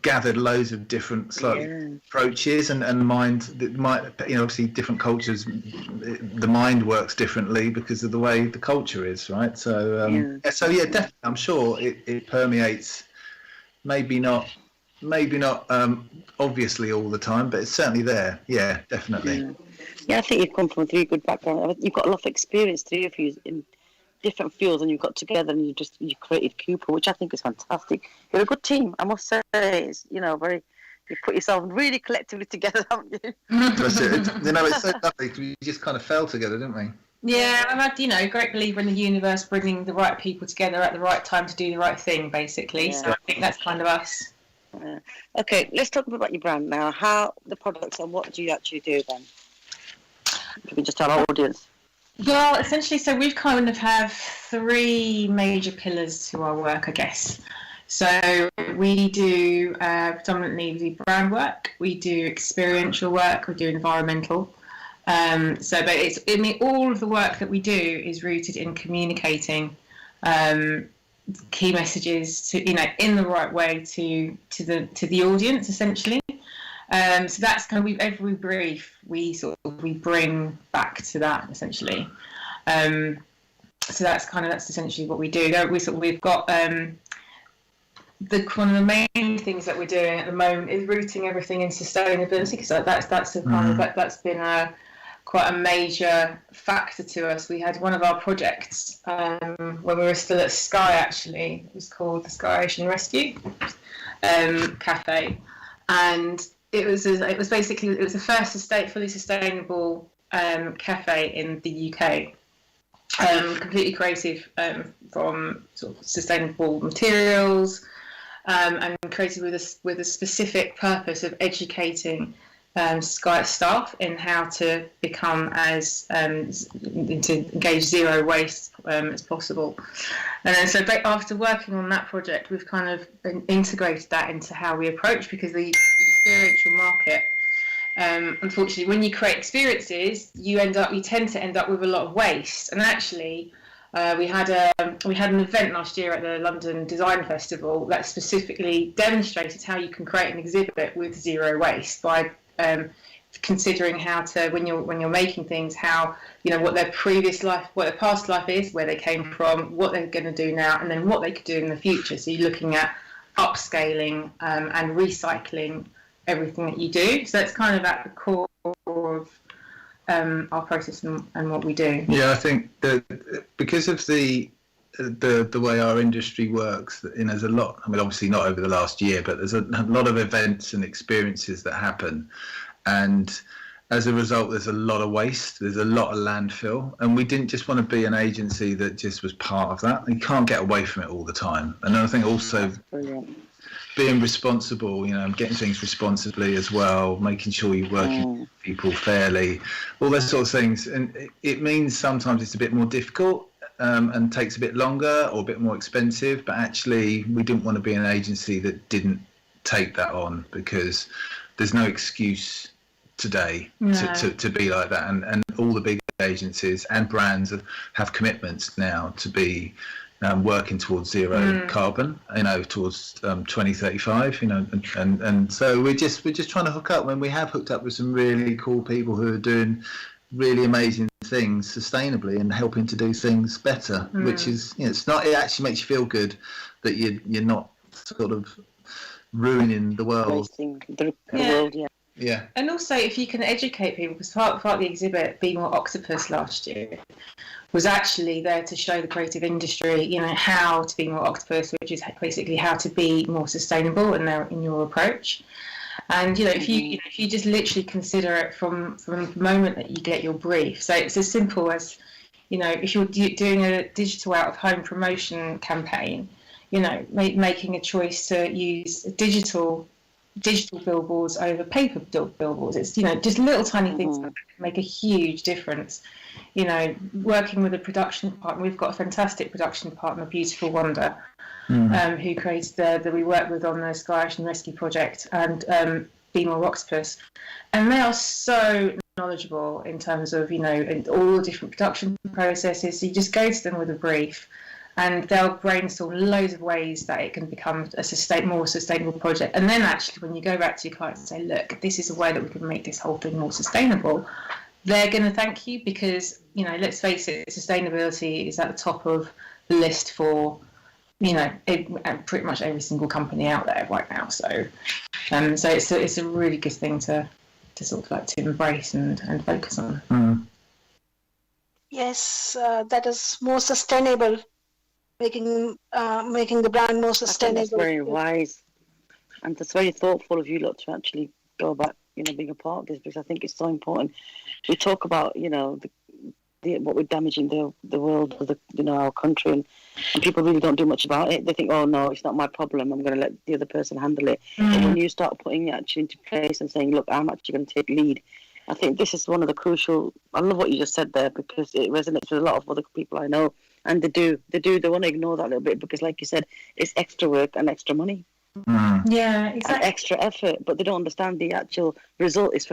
gathered loads of different approaches and mind, obviously different cultures, the mind works differently because of the way the culture is, right? So definitely, I'm sure it permeates, maybe not obviously all the time, but it's certainly there. Yeah, definitely. Yeah, I think you've come from a really good background. You've got a lot of experience, three of you, in different fields, and you've got together and you created Cooper, which I think is fantastic. You're a good team, I must say. It's, you put yourself really collectively together, haven't you? That's it. It's so lovely. We just kind of fell together, didn't we? Yeah, I'm a great believer in the universe bringing the right people together at the right time to do the right thing, basically. So I think that's kind of us. Okay, let's talk about your brand now. How the products and what do you actually do then? If you can just tell our audience. Well, essentially, so we kind of have three major pillars to our work, I guess. So we do predominantly the brand work, we do experiential work, we do environmental. But all of the work that we do is rooted in communicating key messages to, in the right way to the audience, essentially. So that's kind of every brief we bring back to that, essentially. So that's essentially what we do. We've got one of the main things that we're doing at the moment is rooting everything in sustainability, because that's been quite a major factor to us. We had one of our projects when we were still at Sky, actually. It was called the Sky Ocean Rescue Cafe, and it was the first fully sustainable cafe in the UK. Completely creative, from sort of sustainable materials, and created with a specific purpose of educating Sky staff in how to become to engage zero waste as possible. And then so after working on that project, we've kind of integrated that into how we approach, because the experiential market, unfortunately, when you create experiences, you tend to end up with a lot of waste. And actually, we had an event last year at the London Design Festival that specifically demonstrated how you can create an exhibit with zero waste by considering how to, when you're making things, how, what their previous life, what their past life is, where they came from, what they're going to do now, and then what they could do in the future. So you're looking at upscaling and recycling everything that you do. So that's kind of at the core of our process and what we do. Yeah, I think because of the way our industry works, there's a lot. I mean, obviously not over the last year, but there's a lot of events and experiences that happen, and as a result, there's a lot of waste. There's a lot of landfill, and we didn't just want to be an agency that just was part of that. You can't get away from it all the time. And I think also being responsible, getting things responsibly as well, making sure you're working with people fairly, all those sort of things. And it means sometimes it's a bit more difficult and takes a bit longer or a bit more expensive. But actually, we didn't want to be an agency that didn't take that on, because there's no excuse today to be like that. And all the big agencies and brands have commitments now to be working towards zero carbon, towards 2035, and so we're just trying to hook up. When we have hooked up with some really cool people who are doing really amazing things sustainably and helping to do things better, which is, it actually makes you feel good that you're not sort of ruining the world. The world, yeah. Yeah. And also, if you can educate people, because part of the exhibit, Be More Octopus last year, was actually there to show the creative industry, how to be more octopus, which is basically how to be more sustainable in your approach. And if you just literally consider it from the moment that you get your brief. So it's as simple as, if you're doing a digital out of home promotion campaign, making a choice to use digital billboards over paper billboards. It's just little tiny things that can make a huge difference. Working with a production partner, we've got a fantastic production partner, Beautiful Wonder, who created we work with on the Sky Ocean Rescue Project and Be More Octopus, and they are so knowledgeable in terms of in all the different production processes. So you just go to them with a brief, and they'll brainstorm loads of ways that it can become a more sustainable project. And then actually, when you go back to your clients and say, look, this is a way that we can make this whole thing more sustainable, they're going to thank you, because, let's face it, sustainability is at the top of the list for, pretty much every single company out there right now. So it's a really good thing to sort of like to embrace and focus on. Yes, that is more sustainable. Making the brand more sustainable. That's very wise, and that's very thoughtful of you lot to actually go about, being a part of this, because I think it's so important. We talk about, what we're damaging the world, our country, and people really don't do much about it. They think, oh no, it's not my problem, I'm going to let the other person handle it. But when you start putting it actually into place and saying, look, I'm actually going to take lead, I think this is one of the crucial. I love what you just said there, because it resonates with a lot of other people I know. And they want to ignore that a little bit, because like you said, it's extra work and extra money. Yeah, exactly. And extra effort, but they don't understand the actual result is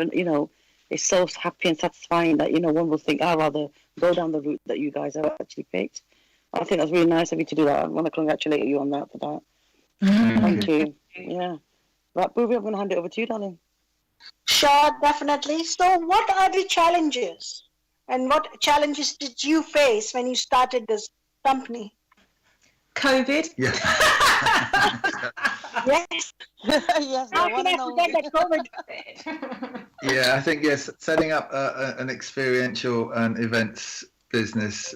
it's so happy and satisfying that, one will think, I'd rather go down the route that you guys have actually picked. I think that's really nice of you to do that. I want to congratulate you on that for that. Thank you. Yeah. Right, Purvi, I'm going to hand it over to you, darling. Sure, definitely. So what are the challenges? And what challenges did you face when you started this company? COVID. Yeah. Yes. Yes. How can I forget that COVID? Yeah, I think, yes, setting up an experiential and events business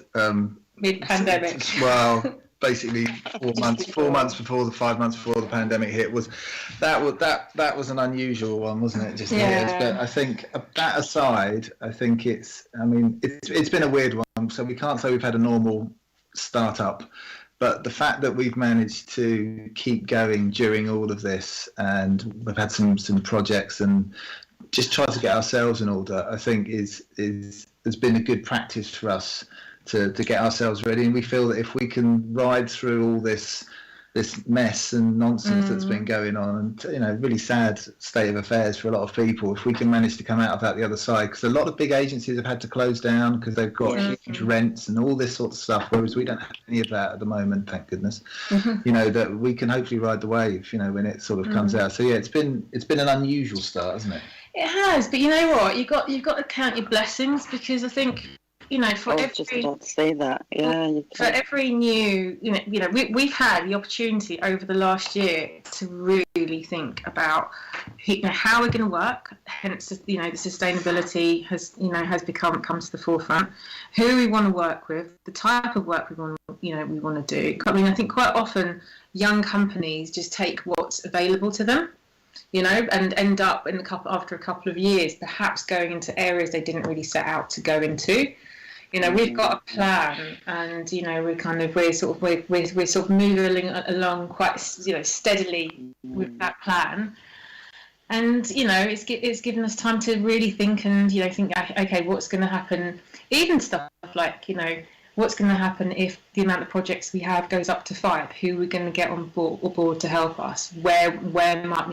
mid-pandemic. Well, basically 4 months before the 5 months before the pandemic hit was an unusual one, wasn't it? Just but I think that aside, I think it's been a weird one. So we can't say we've had a normal startup, but the fact that we've managed to keep going during all of this, and we've had some projects and just try to get ourselves in order, I think has been a good practice for us to get ourselves ready. And we feel that if we can ride through all this mess and nonsense that's been going on, and really sad state of affairs for a lot of people, if we can manage to come out of that the other side, because a lot of big agencies have had to close down because they've got huge rents and all this sort of stuff, whereas we don't have any of that at the moment, thank goodness. That we can hopefully ride the wave, when it sort of comes out. So yeah, it's been an unusual start, hasn't it? It has, but you know what, you've got to count your blessings, because I think for every, just about to say that. Yeah. For every new, we've had the opportunity over the last year to really think about, how we're going to work. Hence, the sustainability has come to the forefront. Who we want to work with, the type of work we want to do. I mean, I think quite often young companies just take what's available to them, and end up after a couple of years, perhaps going into areas they didn't really set out to go into. We've got a plan, and we're sort of moving along quite steadily with that plan, and it's given us time to really think and think, okay, what's going to happen? Even stuff like what's going to happen if the amount of projects we have goes up to 5? Who are we going to get on board to help us? Where might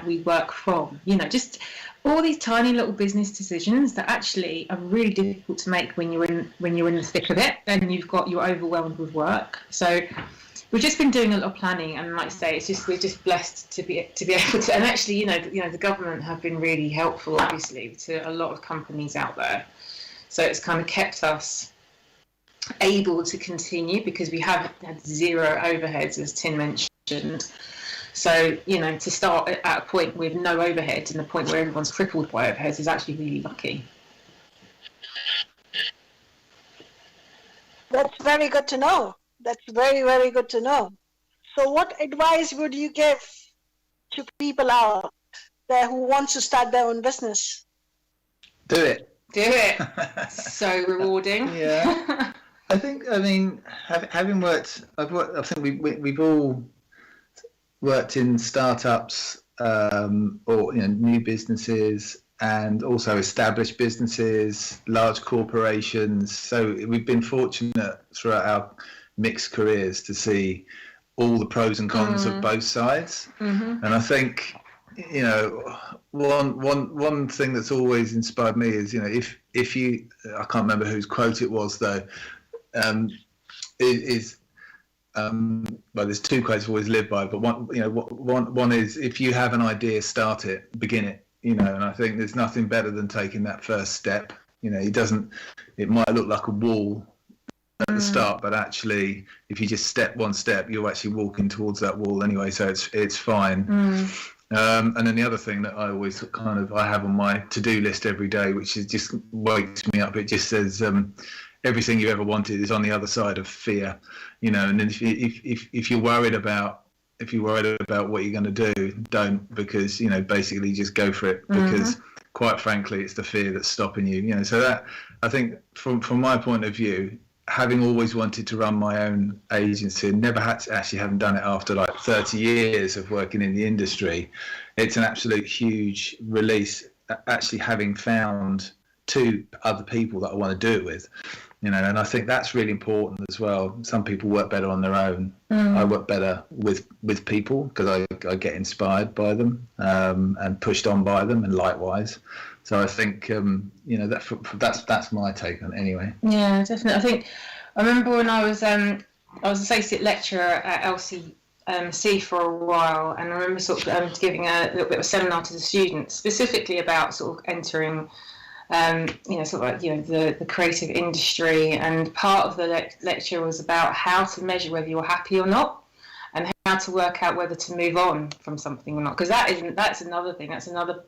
we work from? Just all these tiny little business decisions that actually are really difficult to make when you're in the thick of it and you're overwhelmed with work. So we've just been doing a lot of planning, and like I say, we're just blessed to be able to. And actually, the government have been really helpful, obviously, to a lot of companies out there. So it's kind of kept us able to continue, because we have had zero overheads, as Tin mentioned. So, to start at a point with no overheads and a point where everyone's crippled by overheads is actually really lucky. That's very good to know. That's very, very good to know. So what advice would you give to people out there who want to start their own business? Do it. So rewarding. Yeah. I mean, having worked, I think we've all worked in startups or new businesses, and also established businesses, large corporations. So we've been fortunate throughout our mixed careers to see all the pros and cons of both sides. And I think one thing that's always inspired me is if you, I can't remember whose quote it was though. There's two quotes I've always lived by, but one is, if you have an idea, start it, begin it, and I think there's nothing better than taking that first step. It might look like a wall at the start, but actually, if you just step one step, you're actually walking towards that wall anyway, so it's fine. And then the other thing that I always I have on my to-do list every day, which is just wakes me up, it just says, everything you ever wanted is on the other side of fear, and then if you're worried about what you're going to do, don't, because basically just go for it, because quite frankly it's the fear that's stopping you. So that, I think, from my point of view, having always wanted to run my own agency and never haven't done it after like 30 years of working in the industry, it's an absolute huge release actually having found 2 other people that I want to do it with. And I think that's really important as well. Some people work better on their own. I work better with people, because I get inspired by them and pushed on by them, and likewise. So I think that's my take on it anyway. Yeah, definitely. I remember when I was associate lecturer at LCC for a while, and I remember sort of giving a little bit of a seminar to the students, specifically about sort of entering the creative industry, and part of the lecture was about how to measure whether you're happy or not, and how to work out whether to move on from something or not, because that's another thing, that's another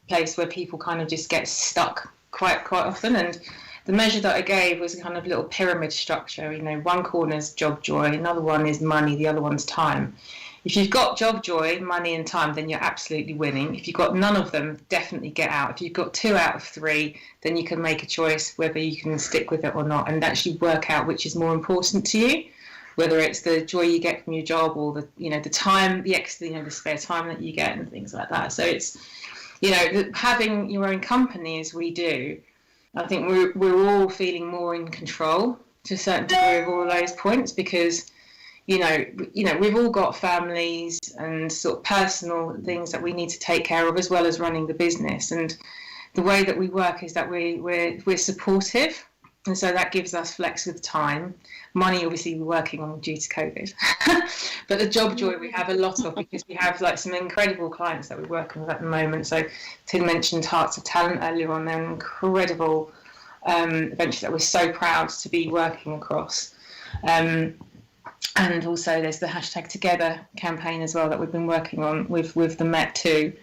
place where people kind of just get stuck quite often. And the measure that I gave was a kind of little pyramid structure. One corner is job joy, another one is money, the other one's time. If you've got job joy, money and time, then you're absolutely winning. If you've got none of them, definitely get out. If you've got 2 out of 3, then you can make a choice whether you can stick with it or not, and actually work out which is more important to you, whether it's the joy you get from your job or the time, the spare time that you get and things like that. So having your own company as we do, I think we're all feeling more in control to a certain degree of all those points, because we've all got families and sort of personal things that we need to take care of, as well as running the business. And the way that we work is that we're supportive, and so that gives us flex with time. Money, obviously, we're working on due to COVID, but the job joy we have a lot of, because we have like some incredible clients that we're working with at the moment. So Tim mentioned Hearts of Talent earlier on. They're an incredible venture that we're so proud to be working across. And also there's the #Together campaign as well that we've been working on with the Met too.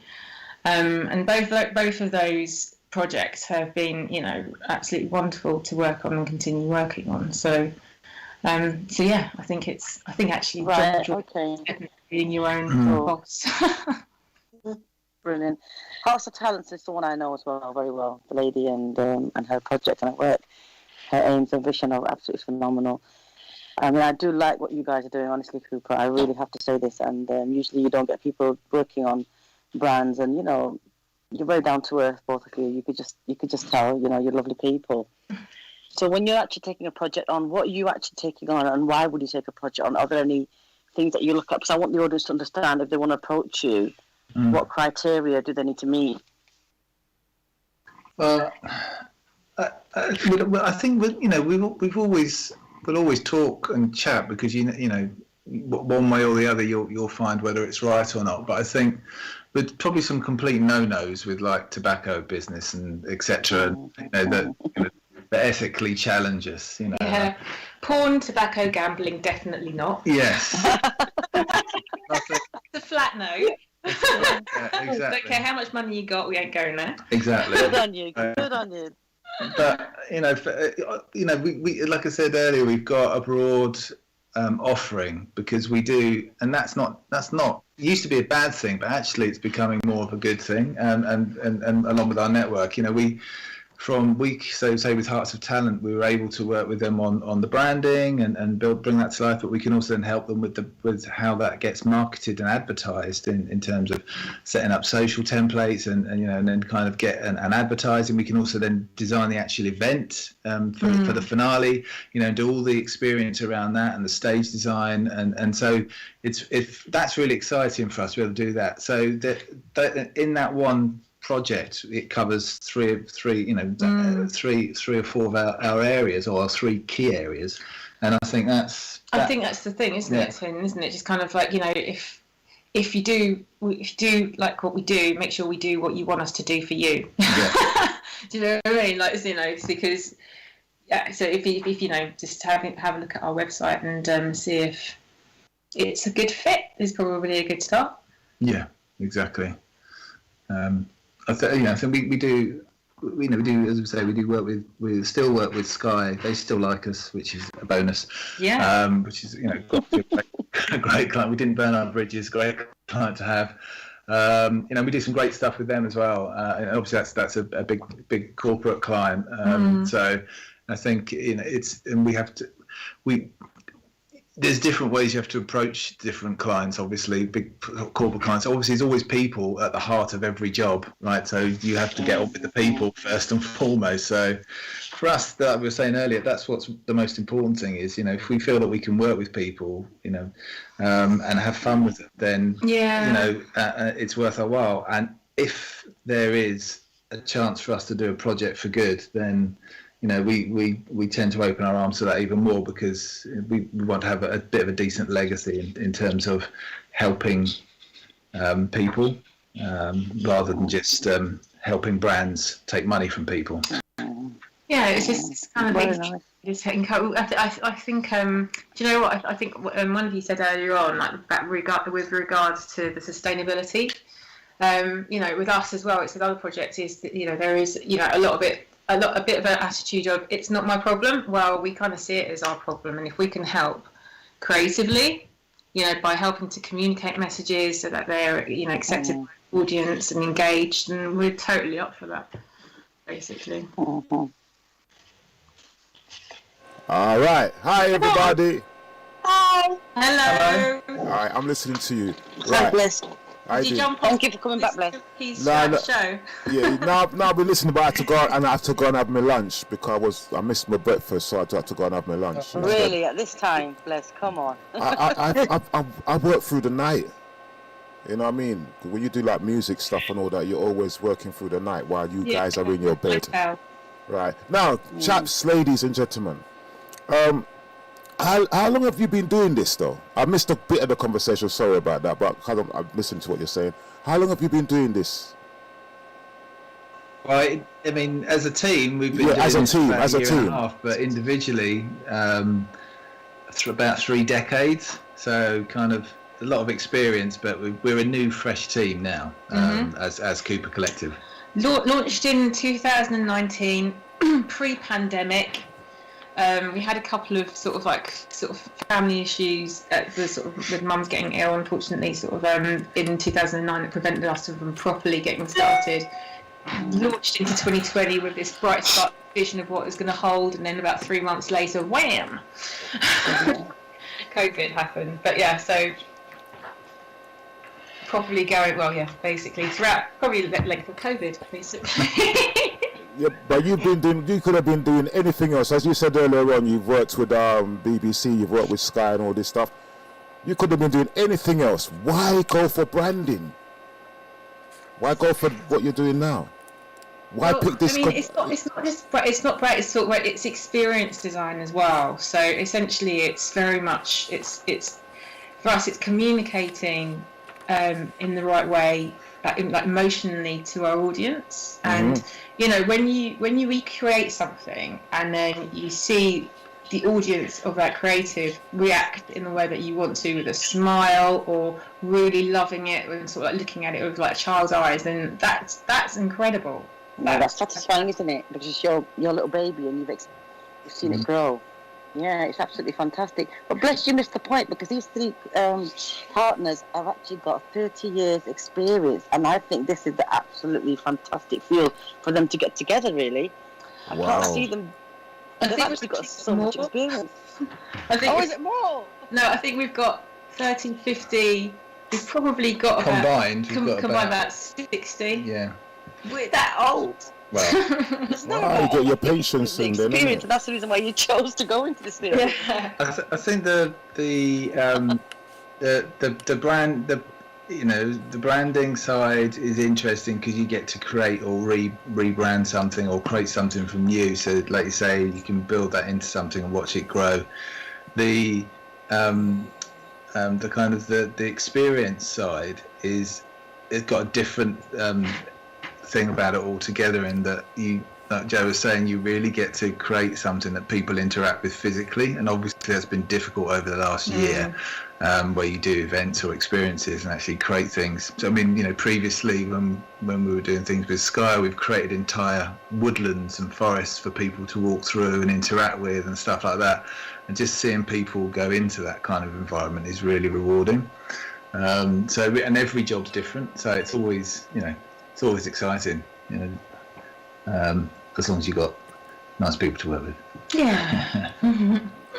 And both of those projects have been, absolutely wonderful to work on and continue working on. So yeah, I think actually Right, definitely being your own boss. Brilliant. House of Talents is the one I know as well, very well. The lady and her project and her work, her aims and vision are absolutely phenomenal. I mean, I do like what you guys are doing, honestly, Cooper. I really have to say this. And usually you don't get people working on brands, and you're very down to earth, both of you. You could just tell, you're lovely people. So when you're actually taking a project on, what are you actually taking on, and why would you take a project on? Are there any things that you look up? Because I want the audience to understand, if they want to approach you, what criteria do they need to meet? I think we'll always talk and chat, because one way or the other you'll find whether it's right or not. But I think there's probably some complete no-nos with like tobacco business and etc. That ethically challenge us. Yeah, porn, tobacco, gambling, definitely not. Yes. It's a flat no. Exactly. Don't care how much money you got, we ain't going there. Exactly. Good on you. Good on you. But we like I said earlier, we've got a broad offering, because we do, and that's not used to be a bad thing, but actually it's becoming more of a good thing. And along with our network, say with Hearts of Talent, we were able to work with them on the branding and bring that to life, but we can also then help them with how that gets marketed and advertised in terms of setting up social templates and then kind of get an advertising. We can also then design the actual event for the finale, do all the experience around that and the stage design, and so that's really exciting for us to be able to do that. So that in that one project, it covers three or four of our areas, or our three key areas, and I think that's the thing, isn't it, Tim? Isn't it just kind of like, if you do like what we do, make sure we do what you want us to do for you. Yeah. Do you know what I mean? Like, it's because so if just have a look at our website and see if it's a good fit, is probably a good start. Yeah, exactly. I think we do, as we say, we still work with Sky. They still like us, which is a bonus. Yeah. Which is, got to be a great client. We didn't burn our bridges. Great client to have. We do some great stuff with them as well. And obviously that's a big corporate client. So I think there's different ways you have to approach different clients. Obviously, big corporate clients. Obviously, there's always people at the heart of every job, right? So you have to get on with the people first and foremost. So for us, that we were saying earlier, that's what's the most important thing is, if we feel that we can work with people, and have fun with it, then it's worth our while. And if there is a chance for us to do a project for good, then we tend to open our arms to that even more, because we want to have a bit of a decent legacy in terms of helping people, rather than just helping brands take money from people. Yeah, it's just kind of nice. I think, do you know what? I think one of you said earlier on, like that with regards to the sustainability. With us as well, it's with other projects, is that there is a bit of an attitude of it's not my problem. Well, we kind of see it as our problem, and if we can help creatively, by helping to communicate messages so that they're accepted by the audience and engaged, and we're totally up for that, basically. All right. Hi, everybody. Hi. Hello. All right, I'm listening to you. God Right. bless. I Did you did. jump off? Thank you for coming back, Bless. His No. show. Yeah, now I've been listening, but I had to go and I had to go and have my lunch because I missed my breakfast, so I had to go and have my lunch. instead. Really, at this time, Bless, come on. I work through the night. You know what I mean? When you do like music stuff and all that, you're always working through the night while you guys are in your bed. Right. Now, chaps, ladies and gentlemen, how long have you been doing this though? I missed a bit of the conversation, sorry about that, but I've listened to what you're saying. How long have you been doing this? Well, I mean, as a team, we've been doing as a this team, for about as a year and team. half, but individually, about 3 decades. So kind of a lot of experience, but we're a new, fresh team now, as Cooper Collective. Launched in 2019, pre-pandemic. We had a couple of sort of family issues with mums getting ill, unfortunately, in 2009 that prevented us from properly getting started. Launched into 2020 with this bright spark vision of what it was going to hold, and then about 3 months later, wham! COVID happened. But yeah, so properly going basically throughout probably the length of COVID, basically. Yeah, but you could have been doing anything else. As you said earlier on, you've worked with BBC, you've worked with Sky and all this stuff. You could have been doing anything else. Why go for branding? Why go for what you're doing now? Why pick this? I mean, it's not bright. It's experience design as well. So essentially, it's very much it's for us. It's communicating in the right way, like emotionally to our audience. And you know, when you recreate something and then you see the audience of that creative react in the way that you want to, with a smile or really loving it and sort of like looking at it with like child's eyes, then that's incredible. Yeah, that's satisfying, isn't it? Because it's your little baby and you've seen it grow. Yeah, it's absolutely fantastic. But bless you missed the point, because these 3 partners have actually got 30 years experience, and I think this is the absolutely fantastic field for them to get together, really. I can't see them. They've actually got so much experience. Is it more? No, I think we've got 30, 50. We've probably got Combined, combined about 60. Yeah. We're that old. Well, you got your patience in there. Experience, and that's the reason why you chose to go into this field. Yeah. I think the brand, the branding side is interesting because you get to create or rebrand something or create something from you. So, like you say, you can build that into something and watch it grow. The kind of the experience side it's got a different thing about it altogether, in that like Joe was saying, you really get to create something that people interact with physically, and obviously that's been difficult over the last year, where you do events or experiences and actually create things. So I mean, previously when we were doing things with Sky, we've created entire woodlands and forests for people to walk through and interact with and stuff like that, and just seeing people go into that kind of environment is really rewarding. And every job's different, so it's always exciting, as long as you've got nice people to work with. Yeah.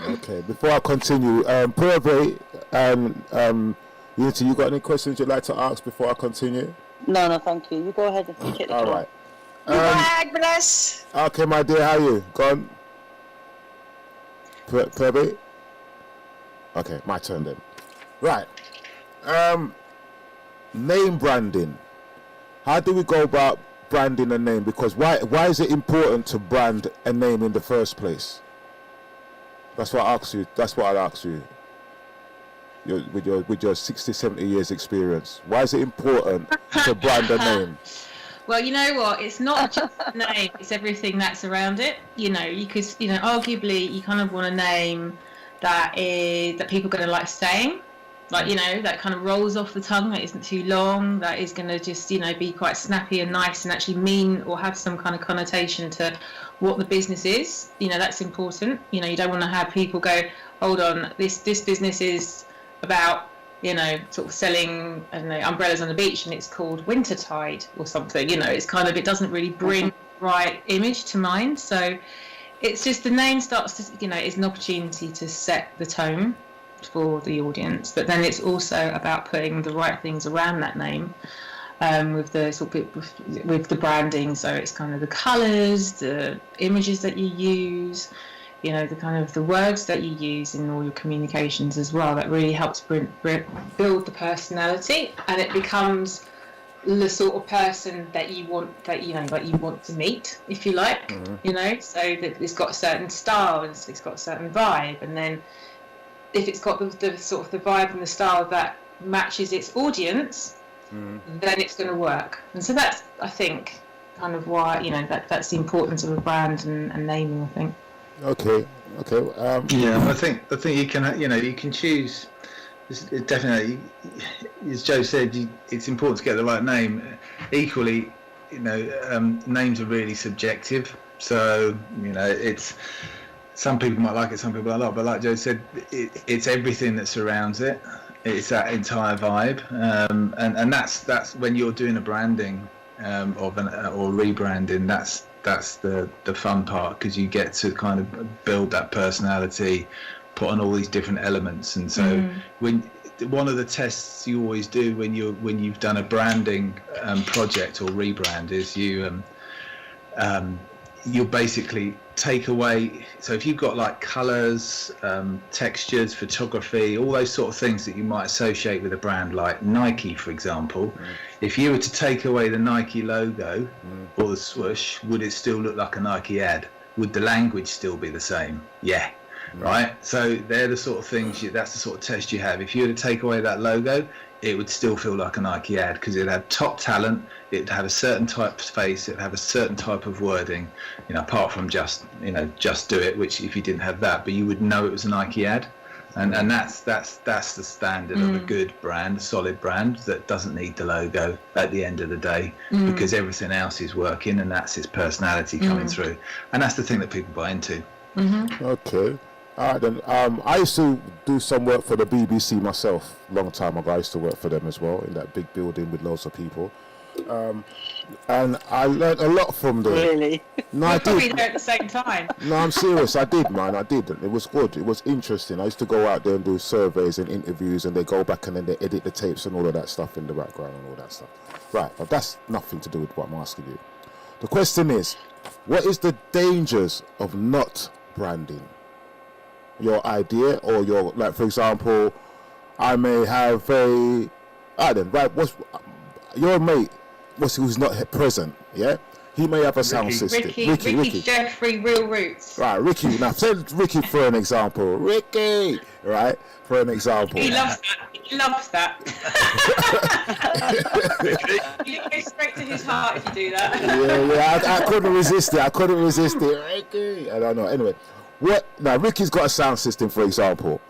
Okay, before I continue, Purvi and Unity, you got any questions you'd like to ask before I continue? No, thank you. You go ahead and take the All floor. right. Bless. Okay, my dear, how are you? Go on. Purvi? Okay, my turn then. Right. Name branding. How do we go about branding a name? Because why is it important to brand a name in the first place? That's what I ask you. That's what I'll ask you. With your 60, 70 years experience, why is it important to brand a name? Well, you know what? It's not just the name; it's everything that's around it. Because arguably, you kind of want a name that people are going to like saying. Like, that kind of rolls off the tongue, that isn't too long, that is going to just, be quite snappy and nice and actually mean or have some kind of connotation to what the business is. That's important. You don't want to have people go, hold on, this business is about, sort of selling, I don't know, umbrellas on the beach, and it's called Wintertide or something. It's kind of, it doesn't really bring the right image to mind. So it's just the name starts to, is an opportunity to set the tone for the audience. But then it's also about putting the right things around that name, with the sort of with the branding. So it's kind of the colours, the images that you use, you know, the kind of the words that you use in all your communications as well. That really helps build the personality, and it becomes the sort of person that you want, that you know, that you want to meet, if you like. You know, so that it's got a certain style and it's got a certain vibe, and then if it's got the sort of the vibe and the style that matches its audience, then it's going to work. And so that's, I think, kind of why, you know, that's the importance of a brand and naming, I think. Okay. Yeah, I think you can, you know, you can choose. It definitely, as Joe said, it's important to get the right name. Equally, you know, names are really subjective. So, you know, it's, some people might like it, some people might not. But like Joe said, it's everything that surrounds it. It's that entire vibe, and that's when you're doing a branding or rebranding. That's the fun part, because you get to kind of build that personality, put on all these different elements. And so when one of the tests you always do when you've done a branding project or rebrand is you'll basically take away, so if you've got like colours, textures, photography, all those sort of things that you might associate with a brand like Nike, for example, if you were to take away the Nike logo or the swoosh, would it still look like a Nike ad? Would the language still be the same? Yeah. Right, so they're the sort of things, that's the sort of test you have. If you were to take away that logo, it would still feel like a Nike ad, because it'd have top talent, it'd have a certain type of face, it'd have a certain type of wording, you know, apart from just do it, which if you didn't have that, but you would know it was a Nike ad. And that's the standard of a good brand, a solid brand that doesn't need the logo at the end of the day, because everything else is working, and that's its personality coming through. And that's the thing that people buy into. Okay. All right then. I used to do some work for the BBC myself, long time ago. I used to work for them as well, in that big building with loads of people. And I learned a lot from them. Really? No, I Probably did. there at the same time. No, I'm serious. I did, man. I did. It was good. It was interesting. I used to go out there and do surveys and interviews, and they go back and then they edit the tapes and all of that stuff in the background and all that stuff. Right, but that's nothing to do with what I'm asking you. The question is, what is the dangers of not branding your idea, or your, like, for example, I may have what's your mate, who's not present, yeah? He may have a sound system. Ricky Jeffrey, Real Roots. Right, Ricky. Now, say Ricky for an example. Ricky, right? For an example. He loves that. He loves that. You go straight to his heart if you do that. Yeah. I couldn't resist it. Ricky. I don't know. Anyway, now Ricky's got a sound system, for example.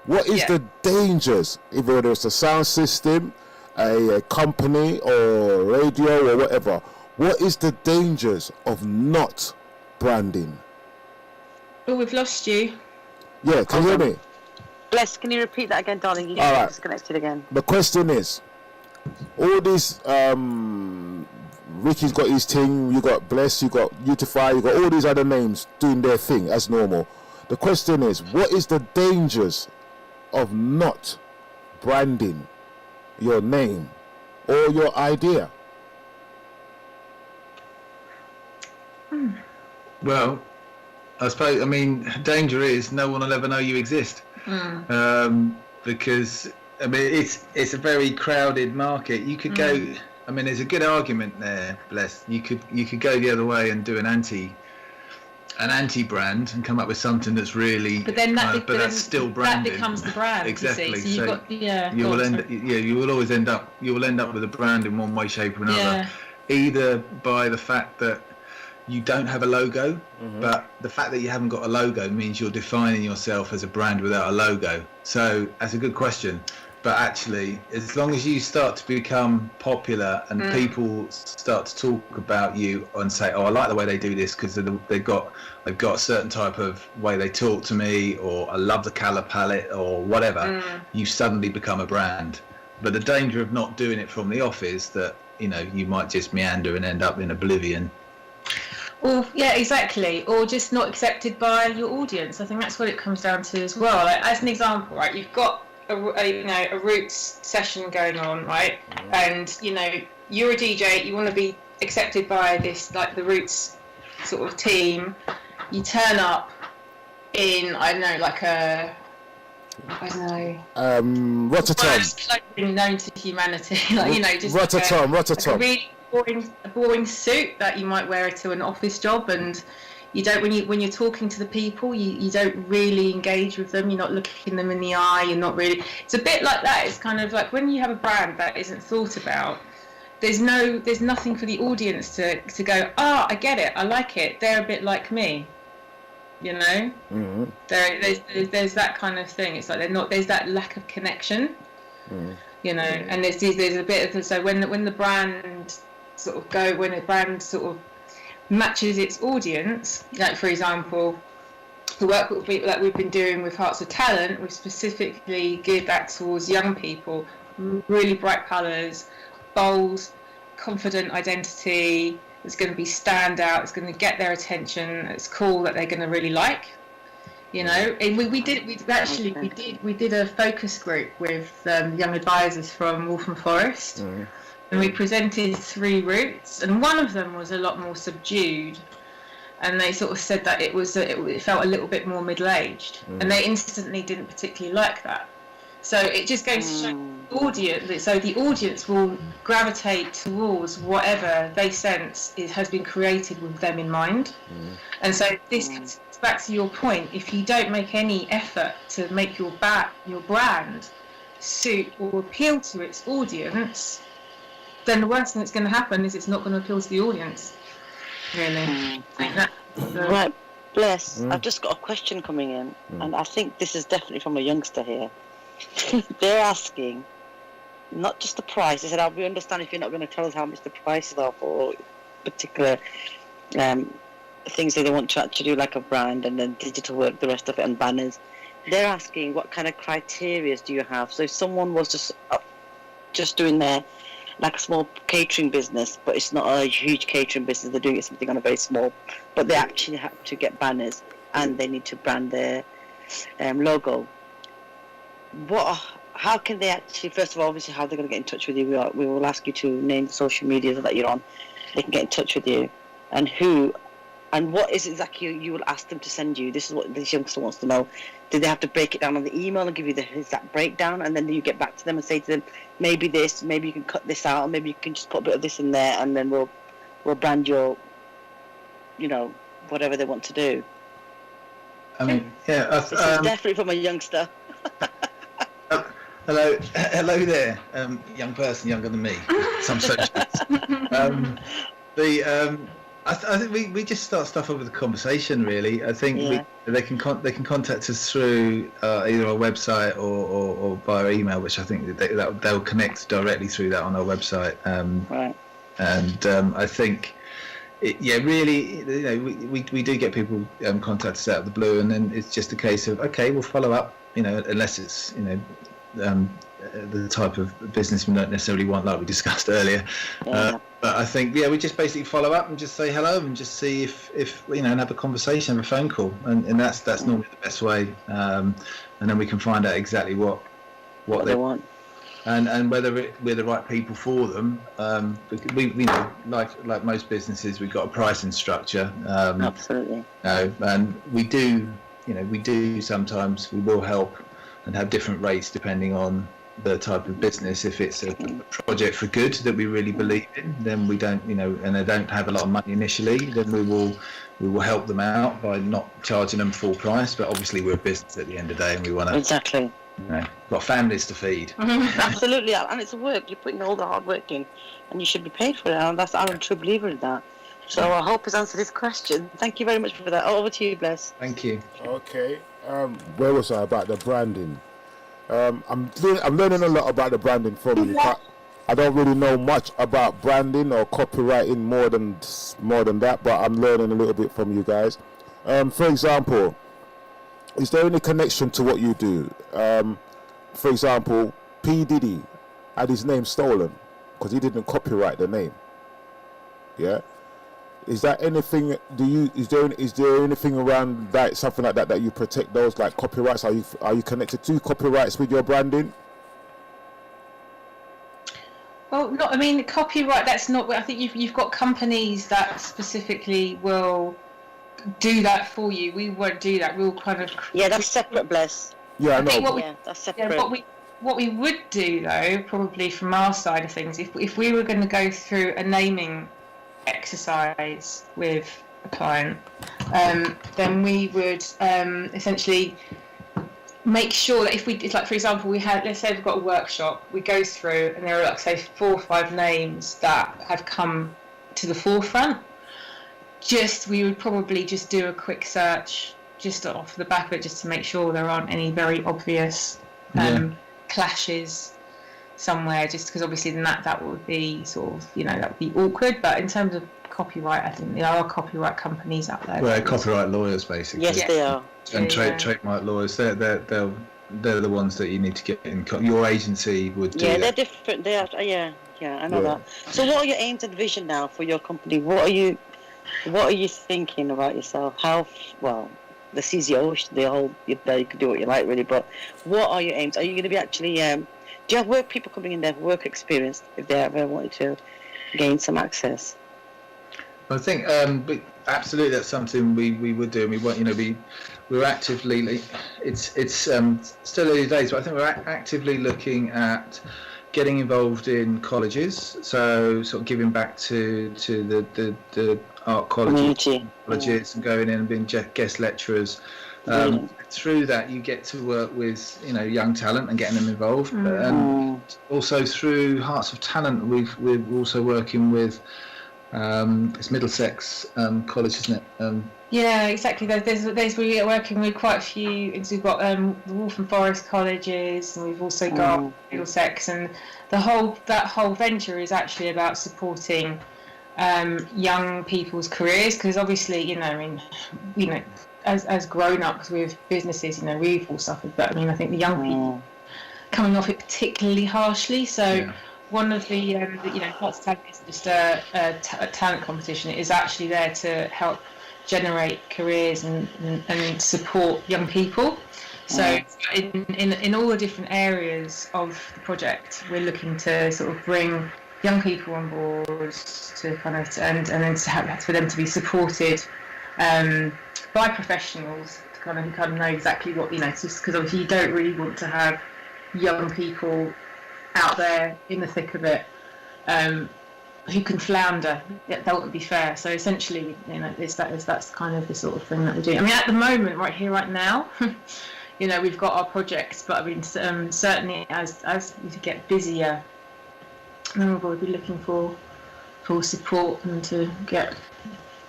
What is the dangers, whether it's a sound system, a company, or radio, or whatever? What is the dangers of not branding? Oh, we've lost you. Yeah, can you hear me? Bless, can you repeat that again, darling? You All right. disconnected again. The question is, all these, Ricky's got his thing, you got Bless, you got Utify, you got all these other names doing their thing as normal. The question is, what is the dangers of not branding your name or your idea? Well, I suppose, I mean, danger is no one will ever know you exist. Because, I mean, it's a very crowded market. You could go, I mean, there's a good argument there, Bless. You could go the other way and do an anti brand and come up with something that's really, but then that's still branding. That becomes the brand. Exactly. You see. So you will always end up with a brand in one way, shape, or another. Either by the fact that you don't have a logo, but the fact that you haven't got a logo means you're defining yourself as a brand without a logo. So that's a good question. But actually, as long as you start to become popular and people start to talk about you and say, "Oh, I like the way they do this because they've got a certain type of way they talk to me," or "I love the colour palette," or whatever, you suddenly become a brand. But the danger of not doing it from the off is that, you know, you might just meander and end up in oblivion. Or yeah, exactly. Or just not accepted by your audience. I think that's what it comes down to as well. Like, as an example, right? You've got a roots session going on, right? And you're a DJ. You want to be accepted by this, like, the roots sort of team. You turn up in, I don't know, like a, I don't know, Rotterdam. worst clothing known to humanity. Like, just Rotterdam. like a really boring suit that you might wear to an office job, and you don't, when you're talking to the people, you don't really engage with them. You're not looking them in the eye. You're not really. It's a bit like that. It's kind of like when you have a brand that isn't thought about. There's nothing for the audience to go, I get it, I like it. They're a bit like me. Mm-hmm. There's that kind of thing. It's like there's that lack of connection. And there's a bit of, so when the brand when a brand sort of matches its audience, like for example, the work that we've been doing with Hearts of Talent, we've specifically geared that towards young people, really bright colours, bold, confident identity. It's going to be standout. It's going to get their attention. It's cool that they're going to really like. And we did a focus group with young advisors from Waltham Forest, and we presented 3 routes, and one of them was a lot more subdued, and they sort of said that it felt a little bit more middle-aged, and they instantly didn't particularly like that. So it just goes to show the audience. So the audience will gravitate towards whatever they sense has been created with them in mind. And so this comes back to your point. If you don't make any effort to make your brand suit or appeal to its audience, then the worst thing that's going to happen is it's not going to appeal to the audience. Really, I think that. Right, bless. I've just got a question coming in, and I think this is definitely from a youngster here. They're asking not just the price. They said, we understand if you're not going to tell us how much the prices are for particular things that they want to actually do, like a brand and then digital work, the rest of it, and banners. They're asking what kind of criteria do you have? So if someone was just doing their, like a small catering business, but it's not a huge catering business, they're doing something on a very small, but they actually have to get banners and they need to brand their logo. How can they actually, first of all, obviously, how they're going to get in touch with you? We will ask you to name the social media that you're on. They can get in touch with you. And who, and what is exactly you will ask them to send you? This is what this youngster wants to know. Do they have to break it down on the email and give you the exact breakdown? And then you get back to them and say to them, maybe this, maybe you can cut this out, or maybe you can just put a bit of this in there, and then we'll brand your, whatever they want to do. I mean, yeah. This is definitely from a youngster. Hello there, young person younger than me. Some socialists. I think we just start stuff off with a conversation. Really, I think they can contact us through either our website or via email, which I think they'll connect directly through that on our website. Right. And I think. Really, we do get people contact us out of the blue, and then it's just a case of, okay, we'll follow up, unless it's, the type of business we don't necessarily want, like we discussed earlier. But I think, we just basically follow up and just say hello and just see if and have a conversation, have a phone call, and that's normally the best way. And then we can find out exactly what they want. And whether we're the right people for them, we like most businesses, we've got a pricing structure. Absolutely. And we do sometimes we will help and have different rates depending on the type of business. If it's a project for good that we really believe in, then we don't, and they don't have a lot of money initially, then we will help them out by not charging them full price. But obviously we're a business at the end of the day, and we want to exactly. Got families to feed. Absolutely, and it's work. You're putting all the hard work in, and you should be paid for it. And I'm a true believer in that. So I hope it's answered this question. Thank you very much for that. Over to you, Bless. Thank you. Okay. Where was I about the branding? I'm learning a lot about the branding from you. I don't really know much about branding or copywriting more than that, but I'm learning a little bit from you guys. For example, is there any connection to what you do? For example, P. Diddy had his name stolen because he didn't copyright the name. Yeah. Is that anything? Is there anything around that, something like that, that you protect those like copyrights? Are you connected to copyrights with your branding? Well, not. I mean, copyright. That's not. I think you've got companies that specifically will do that for you. We won't do that. We'll kind of. Yeah, that's separate, bless. Yeah, I know. That's separate. Yeah, what we would do though, probably from our side of things, if we were going to go through a naming exercise with a client, then we would essentially make sure that it's like, for example, let's say we've got a workshop, we go through and there are, like, say 4 or 5 names that have come to the forefront. We would probably just do a quick search just off the back of it, just to make sure there aren't any very obvious clashes somewhere, just because obviously then that would be sort of, that would be awkward. But in terms of copyright, I think there are copyright companies out there. Well, copyright lawyers, basically. Yes, they are. And trademark lawyers, they're the ones that you need to get in. Your agency would do. Yeah, they're different. They are. Yeah, I know that. So, what are your aims and vision now for your company? What are you thinking about yourself? The sea's your ocean. You can do what you like, really. But what are your aims? Are you going to be actually? Do you have work people coming in there, work experience, if they ever wanted to gain some access? I think absolutely that's something we would do. And we want, we're actively. It's still early days, but I think we're actively looking at getting involved in colleges. So sort of giving back to the art colleges and going in and being guest lecturers. Through that, you get to work with young talent and getting them involved, and also through Hearts of Talent, we're also working with it's Middlesex College, isn't it? Yeah, exactly. We're working with quite a few. We've got the Wolf and Forest colleges, and we've also got Middlesex, and that whole venture is actually about supporting young people's careers, because obviously, as grown-ups with businesses, we've all suffered, but I think the young people coming off it particularly harshly. So one of the Hearts of Talent isn't just a talent competition. It is actually there to help generate careers and support young people. So in all the different areas of the project, we're looking to sort of bring young people on board to kind of and then for them to be supported by professionals to kind of know exactly what just because obviously you don't really want to have young people out there in the thick of it who can flounder. That wouldn't be fair. So essentially, that's kind of the sort of thing that we're doing. At the moment, right now, we've got our projects, but certainly as we get busier, then we'll be looking for support and to get.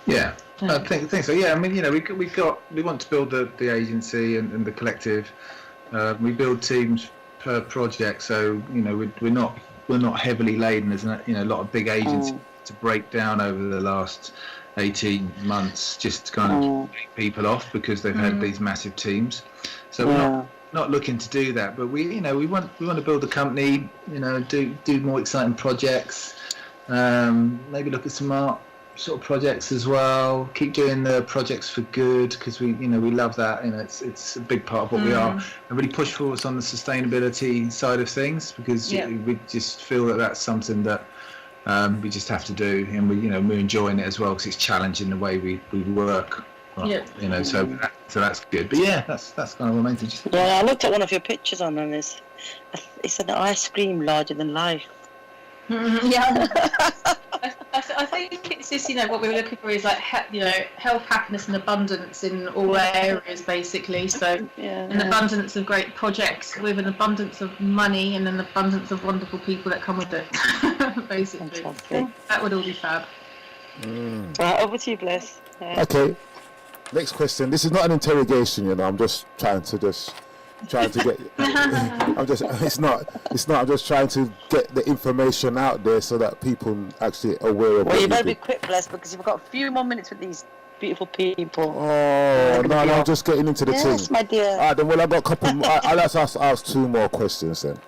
Yeah, I think so. Yeah, we want to build the agency and the collective. We build teams per project, so we're not heavily laden as a lot of big agencies to break down over the last 18 months just to kind of take people off because they've had these massive teams. So we're not looking to do that, but we want to build a company, do more exciting projects, maybe look at some art sort of projects as well. Keep doing the projects for good because we love that. It's a big part of what we are, and really push forwards on the sustainability side of things because we just feel that that's something that we just have to do, and we're enjoying it as well because it's challenging the way we work. So that's good. But that's kind of what I meant. I looked at one of your pictures on this. It's an ice cream larger than life. I think it's just what we were looking for is like health, happiness, and abundance in all areas, basically. So an abundance of great projects with an abundance of money and an abundance of wonderful people that come with it. Basically, Fantastic. That would all be fab. Right, over to you, Bless. Okay. Next question. This is not an interrogation, I'm just trying to get. It's not. I'm just trying to get the information out there so that people actually are aware of. Well, you better be quick, Bless, because you've got a few more minutes with these beautiful people. Oh no, I'm just getting into the thing. Yes, my dear. Then, well, I've got a couple. I'll ask 2 more questions then.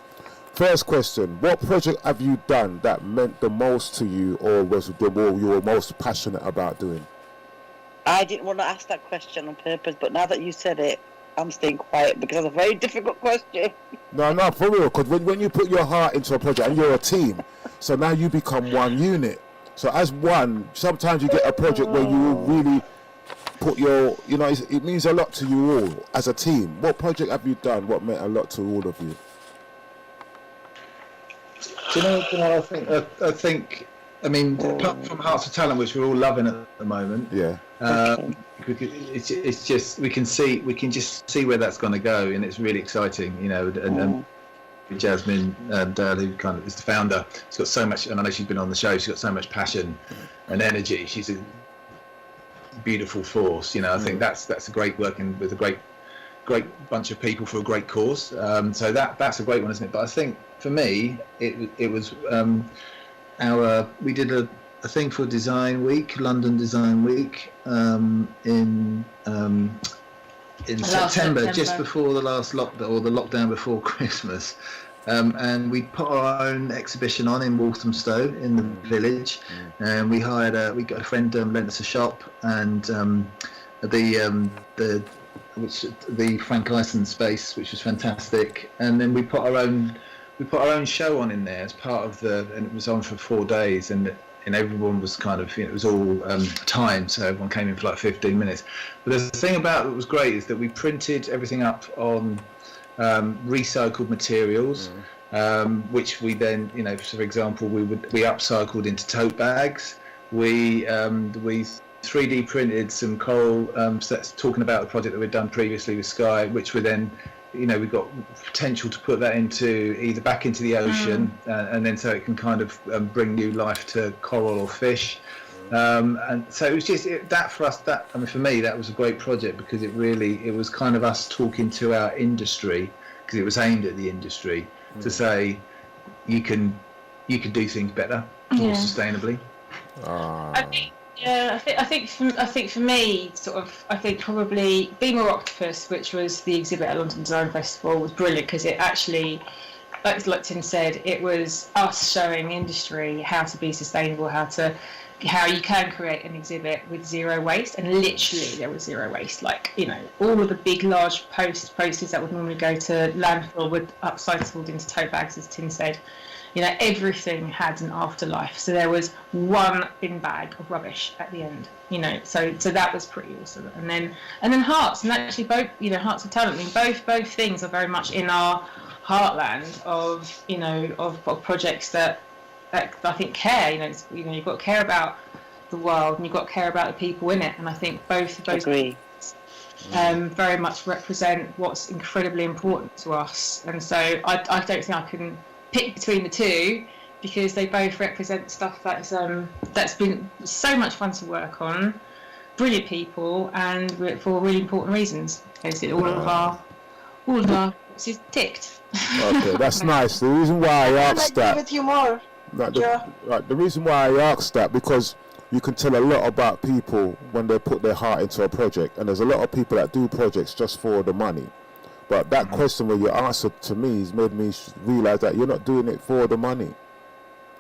First question: what project have you done that meant the most to you, or was the one you were most passionate about doing? I didn't want to ask that question on purpose, but now that you said it, I'm staying quiet because it's a very difficult question. No, for real. Because when you put your heart into a project, and you're a team, so now you become one unit. So as one, sometimes you get a project where you really put your, it means a lot to you all as a team. What project have you done? What meant a lot to all of you? Do you know what I think? I mean, apart from Hearts of Talent, which we're all loving at the moment. Yeah. It's just we can just see where that's going to go, and it's really exciting, and Jasmine who kind of is the founder, she's got so much, and I know she's been on the show, she's got so much passion and energy. She's a beautiful force, I think that's a great working with a great bunch of people for a great cause. So that's a great one, isn't it? But I think for me it was we did a thing for Design Week, London Design Week, in September, just before the last lockdown, or the lockdown before Christmas, and we put our own exhibition on in Walthamstow in the village, and we got a friend lent us a shop, and the Frank Lyson space, which was fantastic, and then we put our own show on in there as part of and it was on for 4 days, and everyone was kind of, it was all timed, so everyone came in for like 15 minutes. But the thing about it was great is that we printed everything up on recycled materials, which we then, for example, we upcycled into tote bags. We 3D printed some coral sets, talking about the project that we'd done previously with Sky, which were then, we've got potential to put that either back into the ocean, and then so it can kind of bring new life to coral or fish. And so it was just that for us. For me, that was a great project because it was kind of us talking to our industry, because it was aimed at the industry to say you can do things better, more sustainably. I think for me, I think probably Be More Octopus, which was the exhibit at London Design Festival, was brilliant because it actually, like Tim said, it was us showing the industry how to be sustainable, how you can create an exhibit with zero waste, and literally there was zero waste. Like, all of the big, large posters that would normally go to landfill were upcycled into tote bags, as Tim said. Everything had an afterlife. So there was one bin bag of rubbish at the end. So that was pretty awesome. And then Hearts, and actually both, Hearts of Talent. I mean, both things are very much in our heartland of of projects that I think care. You've got to care about the world, and you've got to care about the people in it. And I think both of those very much represent what's incredibly important to us. And so I don't think I can pick between the two, because they both represent stuff that's been so much fun to work on, brilliant people, and for really important reasons. Basically, all of our boxes ticked. Okay, that's nice. The reason why I asked that. With you more. The reason why I asked that, because you can tell a lot about people when they put their heart into a project, and there's a lot of people that do projects just for the money. But that question where you answered to me has made me realise that you're not doing it for the money.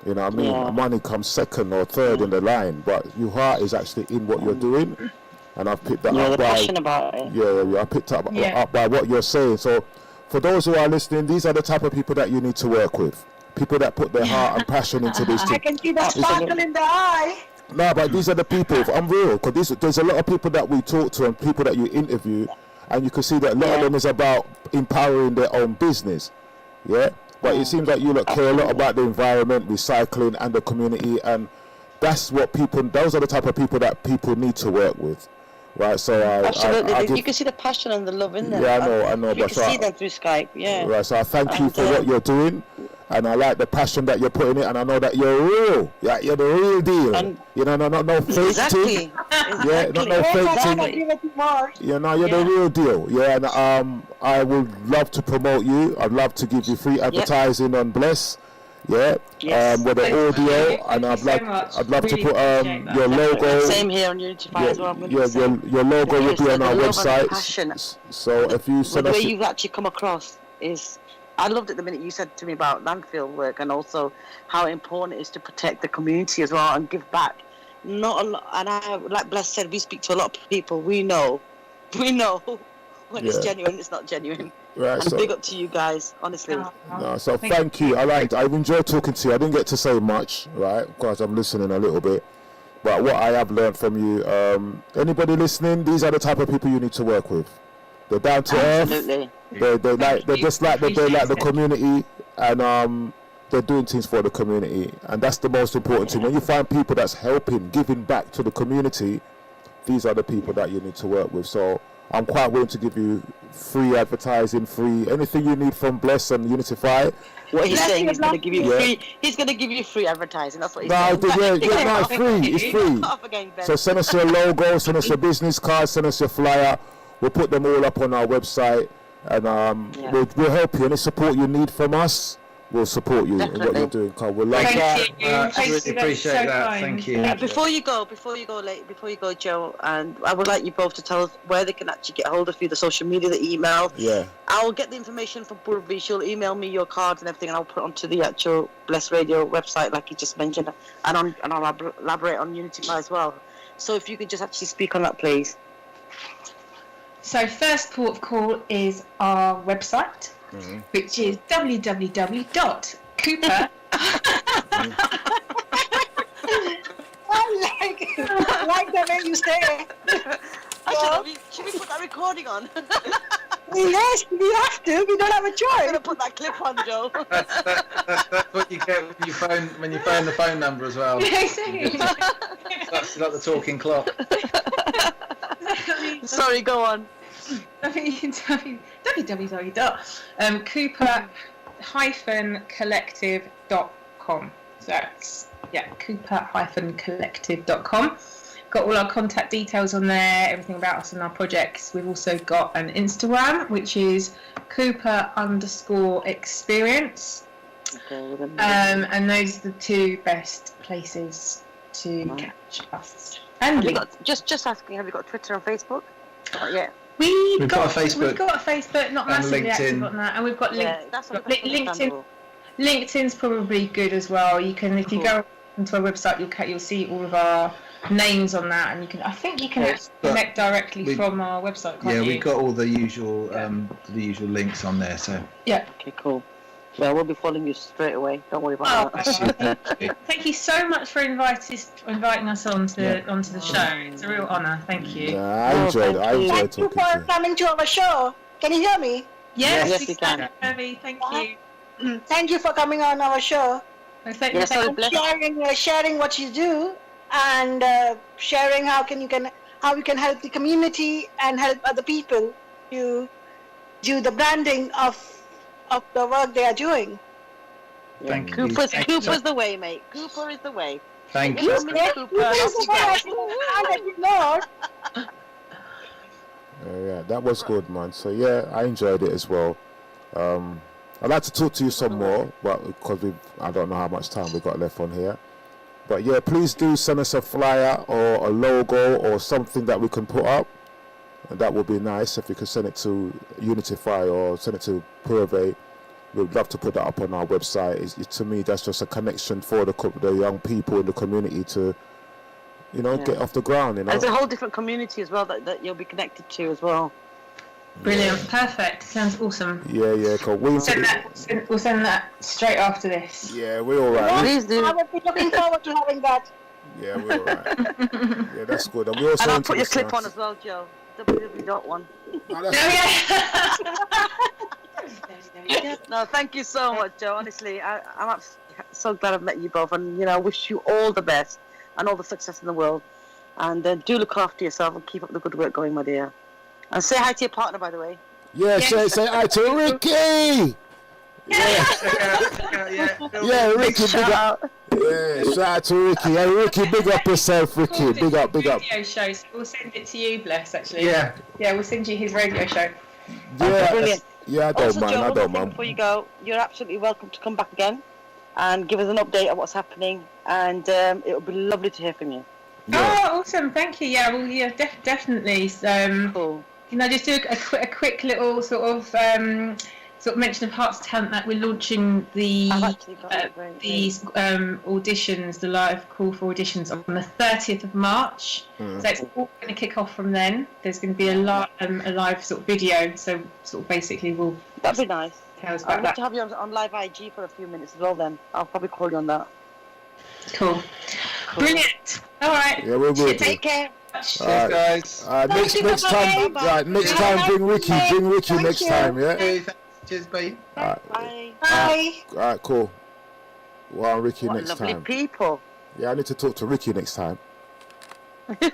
You know what I mean? Yeah. Money comes second or third in the line, but your heart is actually in what you're doing. And I've picked that up by... passion about it. Yeah, I picked up by what you're saying. So for those who are listening, these are the type of people that you need to work with. People that put their heart and passion into this thing. I can see that sparkle in the eye. No, but these are the people. I'm real, because there's a lot of people that we talk to and people that you interview, and you can see that a lot of them is about empowering their own business. Yeah? But it seems like you care a lot about the environment, recycling, and the community, and those are the type of people that people need to work with. Right, so absolutely. You can see the passion and the love in them. Yeah, I know. You can see them through Skype. Yeah. Right, so I thank you for what you're doing, and I like the passion that you're putting in, and I know that you're real. Yeah, you're the real deal. And no fake thing. Yeah, no fake thing. You're the real deal. Yeah, and I would love to promote you. I'd love to give you free advertising on Bless. Yeah, with the audio, and I'd love to put your logo. Same here on Unify as well. Your logo will be on our website. So if you send us, the way you've actually come across is I loved it the minute you said to me about landfill work and also how important it is to protect the community as well and give back. Not a lot, and I, like Bless said, we speak to a lot of people. We know when it's genuine, it's not genuine. Right, And so, big up to you guys, honestly. no, so thank you. I've enjoyed talking to you. I didn't get to say much, right, because I'm listening a little bit. But what I have learned from you, anybody listening, these are the type of people you need to work with. They're down to Absolutely. earth. They're just like the community, and they're doing things for the community, and that's the most important thing. When you find people that's helping, giving back to the community, these are the people that you need to work with. So I'm quite willing to give you free advertising, free anything you need from Bless and Unify. What he's saying is going to give you free. He's going to give you free advertising. That's what he's saying. No, it's free. It's free. So send us your logo, send us your business card, send us your flyer. We'll put them all up on our website, and we'll help you. Any support you need from us, we'll support you in what you're doing. Carl. We'll like that. I really appreciate that. Thank you. Before you go, Joe, and I would like you both to tell us where they can actually get hold of you, the social media, the email. Yeah. I'll get the information from Purvi. She'll email me your cards and everything, and I'll put it onto the actual Bless Radio website, like you just mentioned, and I'll elaborate on Unity as well. So if you could just actually speak on that, please. So first port of call is our website, which is www.cooper. I like the way you say it. Should we put that recording on? Yes, we have to. We don't have a I'm choice. going to put that clip on, Joe. That's what you get when you phone the phone number as well. That's like the talking clock. Sorry, go on. Cooper-collective.com. So that's Cooper-collective.com. Got all our contact details on there, everything about us and our projects. We've also got an Instagram, which is Cooper_experience. And those are the two best places to catch us. And just asking, have you got Twitter and Facebook? Not yet. We've got a Facebook. We've got a Facebook, not massively LinkedIn. active on that, and we've got That's LinkedIn. LinkedIn's probably good as well. You can, if you go onto our website, you'll see all of our names on that, and I think you can connect directly from our website. Can't you? We've got all the usual links on there. So Okay, cool. Well, we'll be following you straight away. Don't worry about that. Thank you so much for inviting us onto the show. It's a real honour. Thank you. Yeah, I enjoyed talking Thank you for coming to our show. Can you hear me? Yes, we can. Purvi, thank you. Thank you for coming on our show. Sharing what you do, and sharing how we can help the community and help other people to do the branding of the work they are doing. Thank you. Cooper's the way, mate. Cooper is the way. Thank you. Yeah, that was good, man. So yeah, I enjoyed it as well. I'd like to talk to you some more, but because I don't know how much time we got left on here. But yeah, please do send us a flyer or a logo or something that we can put up. And that would be nice if you could send it to Unify or send it to Purvi. We'd love to put that up on our website. To me, that's just a connection for the young people in the community to, get off the ground. There's a whole different community as well that you'll be connected to as well. Brilliant, perfect. Sounds awesome. Yeah, cool. We'll send that straight after this. Yeah, we're all right. Please do. I would be looking forward to having that. Yeah, we're all right. Yeah, that's good. And we also I'll put your clip on as well, Joe. www.1. No, thank you so much, Joe. Honestly, I'm so glad I've met you both, and I wish you all the best and all the success in the world. And do look after yourself and keep up the good work going, my dear. And say hi to your partner, by the way. Yeah, say hi to Ricky. Yeah, Ricky, big up. Yeah, shout out to Ricky. Hey, Ricky, big up yourself, Ricky. Big up. Radio show. So we'll send it to you, Bless. Actually. Yeah, we'll send you his radio show. Yeah, brilliant. Yeah, I don't mind. Joe, I don't mind. Before you go, you're absolutely welcome to come back again and give us an update on what's happening, and it would be lovely to hear from you. Yeah. Oh, awesome! Thank you. Yeah, well, definitely. Cool. Just do a quick little sort of sort of mention of Hearts of Talent that we're launching the I've actually got it, right, these auditions, the live call for auditions on the 30th of March. So it's all going to kick off from then. There's going to be a live sort of video. So sort of basically we'll. That'd be nice. Tell us I'd about love that. to have you on live IG for a few minutes as well. Then I'll probably call you on that. Cool. Brilliant. All right. Yeah, we will. Take care. Cheers, guys. Next time, right? Next time, bring Ricky next time. Yeah. Hey, cheers, bye. Bye. Bye. All right, cool. Well, Ricky What next lovely time. people. Yeah, I need to talk to Ricky next time. Yeah,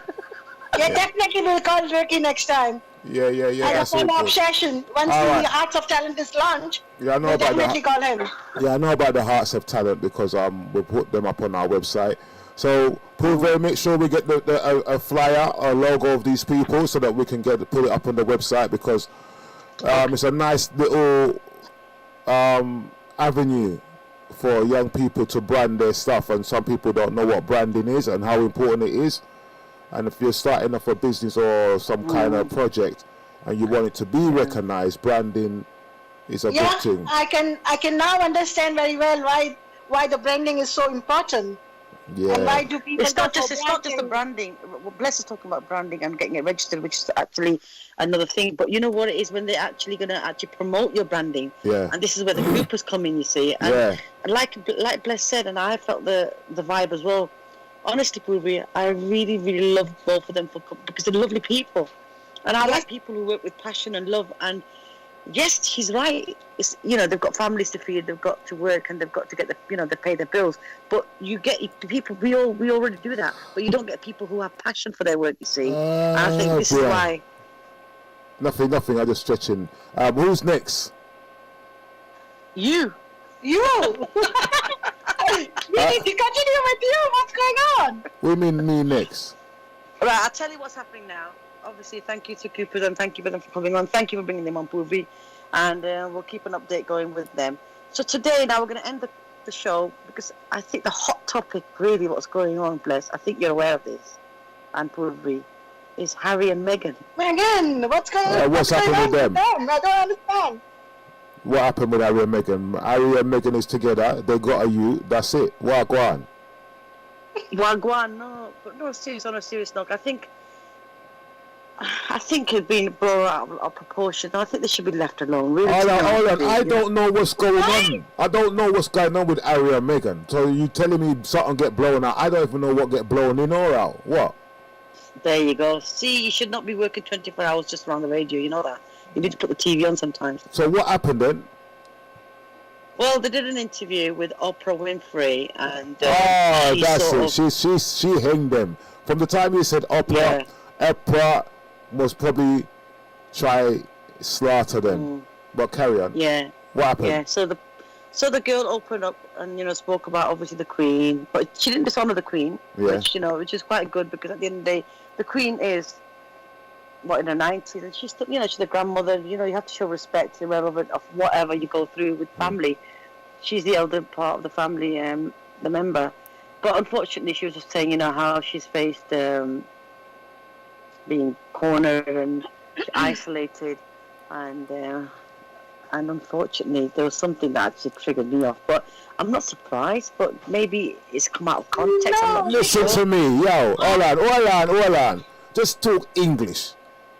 definitely we'll call Ricky next time. Yeah. As a That's all follow-up good. session. Once All the right. Hearts of Talent is launched, Yeah, I know we'll about definitely that. call him. Yeah, I know about the Hearts of Talent because we put them up on our website. So Purvi, make sure we get a flyer or logo of these people so that we can put it up on the website because it's a nice little avenue for young people to brand their stuff, and some people don't know what branding is and how important it is. And if you're starting off a business or some kind of project and you want it to be recognized, branding is a Yeah, good thing. I can now understand very well why the branding is so important. And why Yeah. do people It's not go for just the branding. Well, Bless is talking about branding and getting it registered, which is actually another thing. But you know what it is when they're actually going to promote your branding, Yeah. and this is where the groupers come in. You see, and Yeah. like Bless said, and I felt the vibe as well. Honestly, Purvi, I really, really love both of them because they're lovely people, and I like people who work with passion and love. And yes, he's right. It's, they've got families to feed, they've got to work, and they've got to get they pay their bills. But you get people. We already do that, but you don't get people who have passion for their work. You see, and I think this is why. Nothing. I'm just stretching. Who's next? You. We need to continue with you. What's going on? We mean me next. Right, I'll tell you what's happening now. Obviously, thank you to Cooper and thank you for them for coming on. Thank you for bringing them on, Purvi. And we'll keep an update going with them. So today, now we're going to end the show because I think the hot topic, really, what's going on, Bless, I think you're aware of this, and Purvi, is Harry and Meghan. Meghan, what's going on? What's happened with them? I don't understand. What happened with Harry and Meghan? Harry and Meghan is together. They got a you. That's it. What go on? Wagwan, no, but no, serious, on a serious note, I think it's been blown out of proportion. I think they should be left alone. Really, Hold on. I don't know what's going on. I don't know what's going on with Harry and Meghan. So you telling me something get blown out? I don't even know what get blown in or out. What? There you go. See, you should not be working 24 hours just around the radio. You know that. You need to put the TV on sometimes. So what happened then? Well, they did an interview with Oprah Winfrey, and that's it. She hanged them. From the time you said Oprah, Oprah must probably try slaughter them. But carry on. Yeah. What happened? Yeah. So the girl opened up and spoke about obviously the Queen, but she didn't dishonor the Queen, which is quite good because at the end of the day, the Queen is in her 90s, and she's still, she's the grandmother. You have to show respect irrelevant of whatever you go through with family. She's the elder part of the family, the member. But unfortunately, she was just saying, how she's faced being cornered and isolated, and unfortunately, there was something that actually triggered me off. But I'm not surprised. But maybe it's come out of context. No, I'm not Listen to me, yo. Hold on. Just talk English.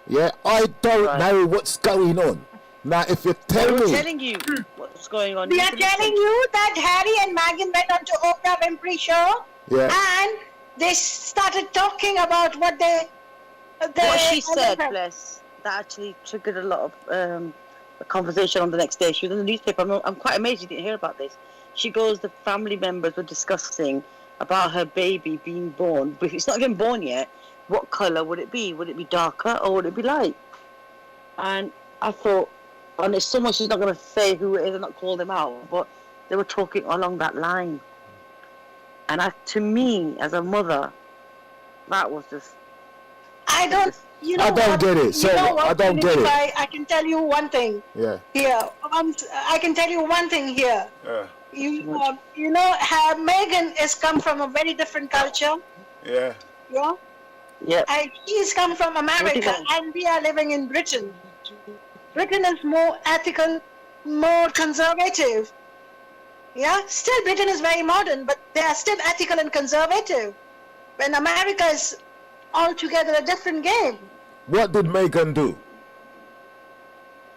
Yeah, I don't know what's going on. Now, if you tell me... We're telling you what's going on. We are telling you that Harry and Meghan went on to Oprah Winfrey show, and they started talking about what she said, Bless, that actually triggered a lot of a conversation on the next day. She was in the newspaper. I'm quite amazed you didn't hear about this. She goes, the family members were discussing about her baby being born. But if it's not even born yet, what colour would it be? Would it be darker or would it be light? And I thought, and it's someone she's not going to say who it is and not call them out, but they were talking along that line. And to me, as a mother, that was just... I don't get it. So I don't get it. I can tell you one thing. Yeah. Here, I can tell you one thing here. Meghan has come from a very different culture. Yeah. Yeah. Yeah. He's come from America, and we are living in Britain. Britain is more ethical, more conservative. Yeah, still Britain is very modern, but they are still ethical and conservative. When America is altogether a different game. What did Meghan do?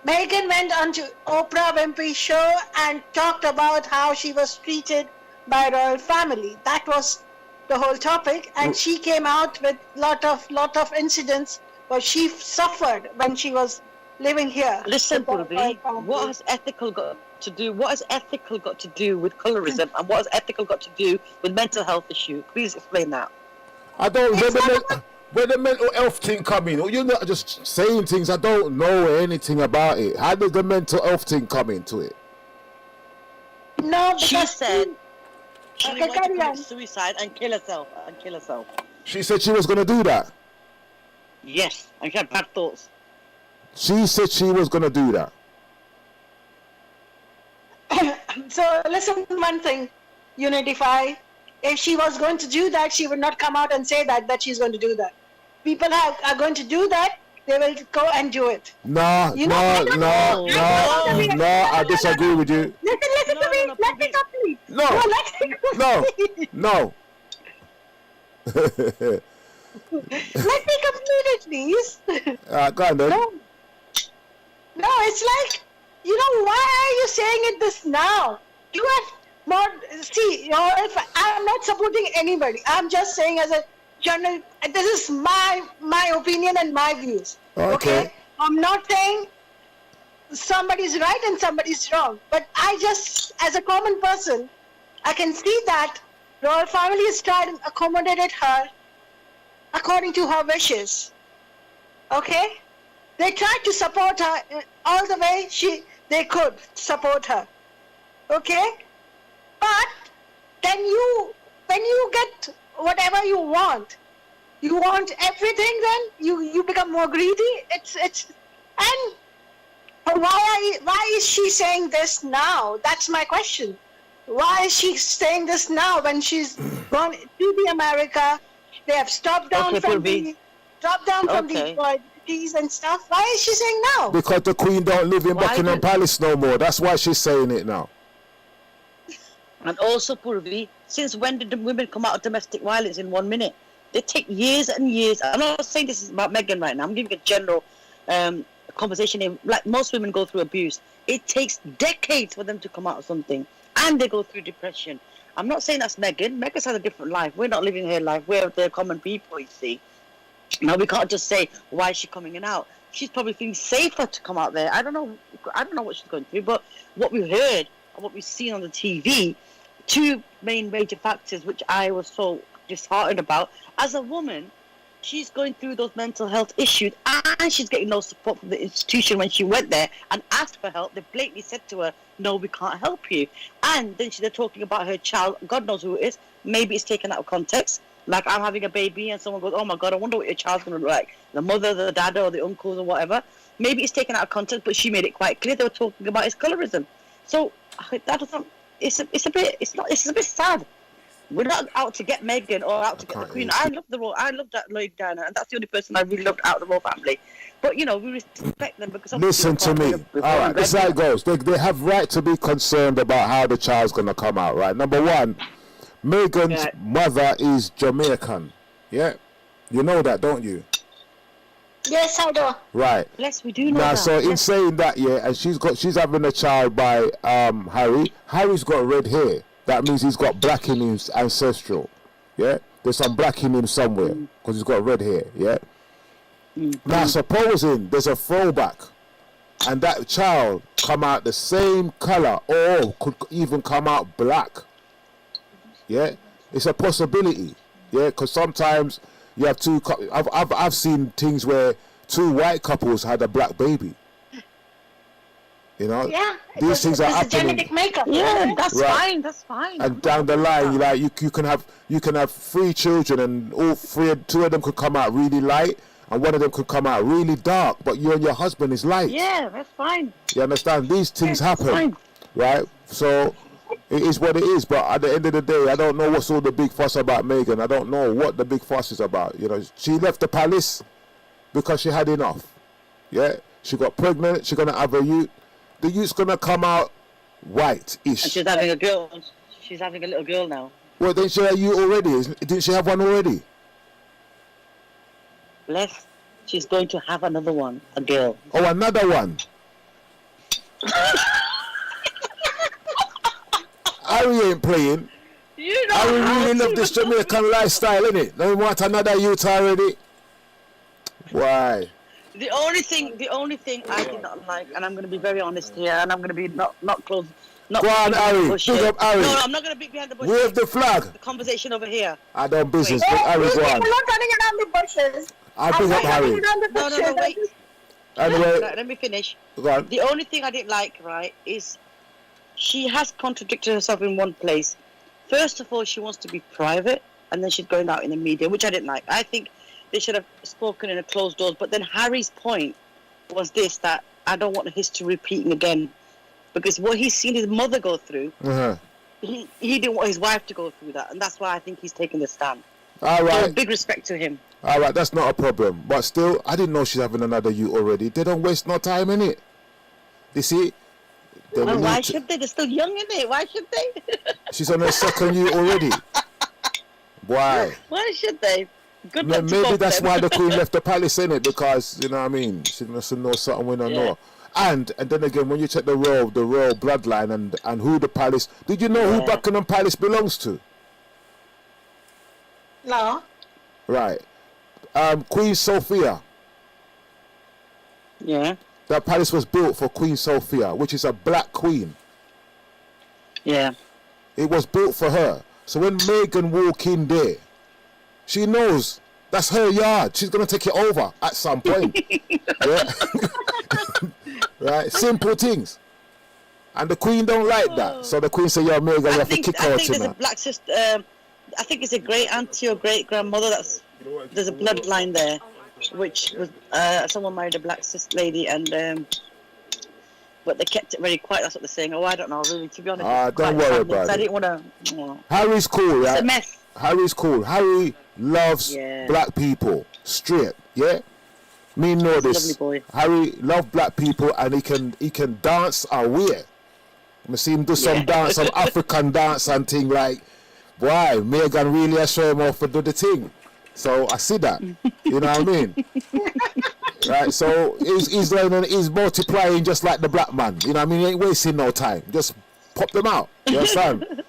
Meghan went on to Oprah Winfrey's show and talked about how she was treated by royal family. That was the whole topic, and she came out with lot of incidents where she suffered when she was living here. Listen, with the Purvi, royal family. what has ethical got to do? What has ethical got to do with colorism, and what has ethical got to do with mental health issue? Please explain that. I don't. It's Where the mental health thing come in? You're not just saying things. I don't know anything about it. How does the mental health thing come into it? No, because She said she Okay, wanted to carry on. commit suicide and kill herself. She said she was going to do that. Yes, and she had bad thoughts. She said she was going to do that. So listen to one thing, Unify. If she was going to do that, she would not come out and say that she's going to do that. People are going to do that, they will go and do it. No, You know, I don't know. I disagree with you. Listen No, to me. no, no, Let me Purvi. complete. No. Let me complete. No. Let me complete it, please. Go on then. No, it's like, why are you saying it this now? You have more, see, if I'm not supporting anybody. I'm just saying as a general, this is my opinion and my views. Okay. I'm not saying somebody's right and somebody's wrong. But I just, as a common person, I can see that royal family has tried and accommodated her according to her wishes. Okay? They tried to support her all the way they could support her. Okay? But then when you get whatever you want everything, then you become more greedy. And why is she saying this now? That's my question. Why is she saying this now when she's gone to the America? They have stopped down Okay, from Purvi. Okay. the royalties and stuff. Why is she saying now? Because the Queen don't live in Why Buckingham did- Palace no more. That's why she's saying it now. And also, Purvi, since when did the women come out of domestic violence in 1 minute? They take years and years. I'm not saying this is about Meghan right now. I'm giving a general conversation. Like most women go through abuse. It takes decades for them to come out of something. And they go through depression. I'm not saying that's Meghan. Meghan's had a different life. We're not living her life. We're the common people, you see. Now, we can't just say, why is she coming out? She's probably feeling safer to come out there. I don't know what she's going through. But what we heard and what we've seen on the TV, two main major factors which I was so disheartened about. As a woman, she's going through those mental health issues and she's getting no support from the institution. When she went there and asked for help, they blatantly said to her, no, we can't help you. And then they're talking about her child. God knows who it is. Maybe it's taken out of context. Like I'm having a baby and someone goes, oh my God, I wonder what your child's going to look like. The mother, the dad, or the uncles or whatever. Maybe it's taken out of context, but she made it quite clear they were talking about his colorism. So that doesn't. It's a bit sad. We're not out to get Meghan or out to get the Queen. I loved that Lloyd Diana, and that's the only person I really loved out of the royal family. But we respect them because Listen to me. All right, this is how it goes. They have right to be concerned about how the child's going to come out, right? Number one, Meghan's mother is Jamaican. Yeah? You know that, don't you? Yes, I do. Right. Yes, we do know Now, that. so in saying that, yeah, and she's having a child by Harry. Harry's got red hair. That means he's got black in his ancestral. Yeah? There's some black in him somewhere because he's got red hair. Yeah? Now, supposing there's a throwback and that child come out the same color or could even come out black. Yeah? It's a possibility. Yeah? Because sometimes you have two. I've seen things where two white couples had a black baby. You know, Yeah, these things are it's a happening. genetic makeup. Yeah, that's Right. fine. That's fine. And down the line, you can have 3 children, and two of them could come out really light, and one of them could come out really dark. But you and your husband is light. Yeah, that's fine. You understand? These things happen, Fine. right? So it is what it is. But at the end of the day, I don't know what's all the big fuss about Meghan. I don't know what the big fuss is about. You know, she left the palace because she had enough. Yeah, she got pregnant. She's gonna have a youth. The youth's gonna come out white-ish. And she's having a girl. She's having a little girl now. Well, didn't she have you already? Didn't she have one already? Bless. She's going to have another one, a girl. Oh, another one. Harry ain't playing. You know Harry how really to- love this Jamaican lifestyle, innit? Don't want another youth already. Why? The only thing I did not like, and I'm going to be very honest here, and I'm going to be not close. Not Go on, behind the Harry. bush Big here. up, Harry. No, I'm not going to be behind the bush. Wave the flag. The conversation over here. I don't business. Hey, Harry, you go people on. not running around the bushes. I'll bring up I'm not Harry. running around the No, bushes. no, no, wait. Anyway, Right, let me finish. go on. The only thing I didn't like, right, is she has contradicted herself in one place. First of all, she wants to be private, and then she's going out in the media, which I didn't like. I think they should have spoken in a closed doors. But then Harry's point was this, that I don't want history repeating again. Because what he's seen his mother go through, Uh-huh. he didn't want his wife to go through that. And that's why I think he's taking the stand. All So right. big respect to him. All right, that's not a problem. But still, I didn't know she's having another you already. They don't waste no time in it. You see? They Well, will why need to- should they? They're still young, isn't it? Why should they? She's on her second you already. Why? Why should they? Good luck to Maybe both that's them. why the queen left the palace, in it, because you know what I mean. She must know something we don't Yeah. know. And then again, when you check the royal bloodline and who the palace, did you know who Yeah. Buckingham Palace belongs to? No. Right, Queen Sophia. Yeah, That palace was built for Queen Sophia, which is a black queen. yeah. It was built for her. So when Meghan walk in there, she knows that's her yard. She's gonna take it over at some point. Yeah. Right? Simple things. And the queen don't like that. So the queen say, "Yo, Meghan, you have to kick her I out think there's a now." black sister. I think it's a great auntie or great grandmother. There's a bloodline there, which was someone married a black sister lady, and but they kept it very quiet. That's what they're saying. Oh, I don't know, really. To be honest, Ah, it's don't quite worry family, about so I it. didn't want to. Harry's cool, It's a right? mess. Harry's cool. Harry loves Yeah. black people. Straight, yeah? Me know He's a this. lovely boy. Harry love black people, and he can dance away. I see him do some Yeah. dance, some African dance and thing like, boy, Meghan really a show him off to do the thing. So I see that. You know what I mean? Right, so he's learning, he's multiplying just like the black man. You know what I mean? He ain't wasting no time. Just pop them out. You understand?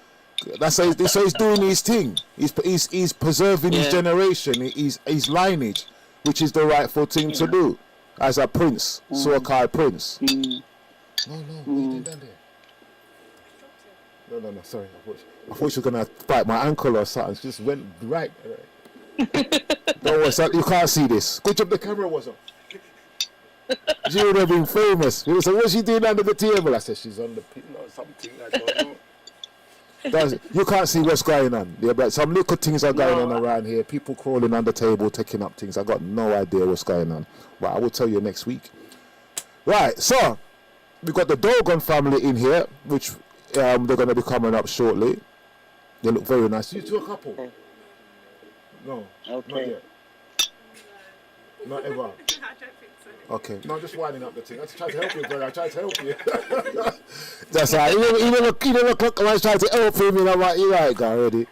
That's how he's doing his thing. He's preserving his Yeah. generation, his lineage, which is the rightful thing to do as a prince, so-called prince. No, what you did down there? No, sorry. I thought she was gonna bite my ankle or something. She just went right. Don't worry, son, you can't see this. Good job the camera was on. She would have been famous. He was like, "What's she doing under the table?" I said, "She's on the pillow or something. I don't know." You can't see what's going on. Yeah, but some little things are going on around here. People crawling on the table, taking up things. I got no idea what's going on. But I will tell you next week. Right, so we've got the Dogon family in here, which they're going to be coming up shortly. They look very nice. You two a couple? Okay. No, Okay. not yet. Not ever. Okay, no, just winding up the thing. I tried to help you, brother. I tried to help you. That's right. You never clock when I was trying to help him, and I'm like, you're right, guy, already.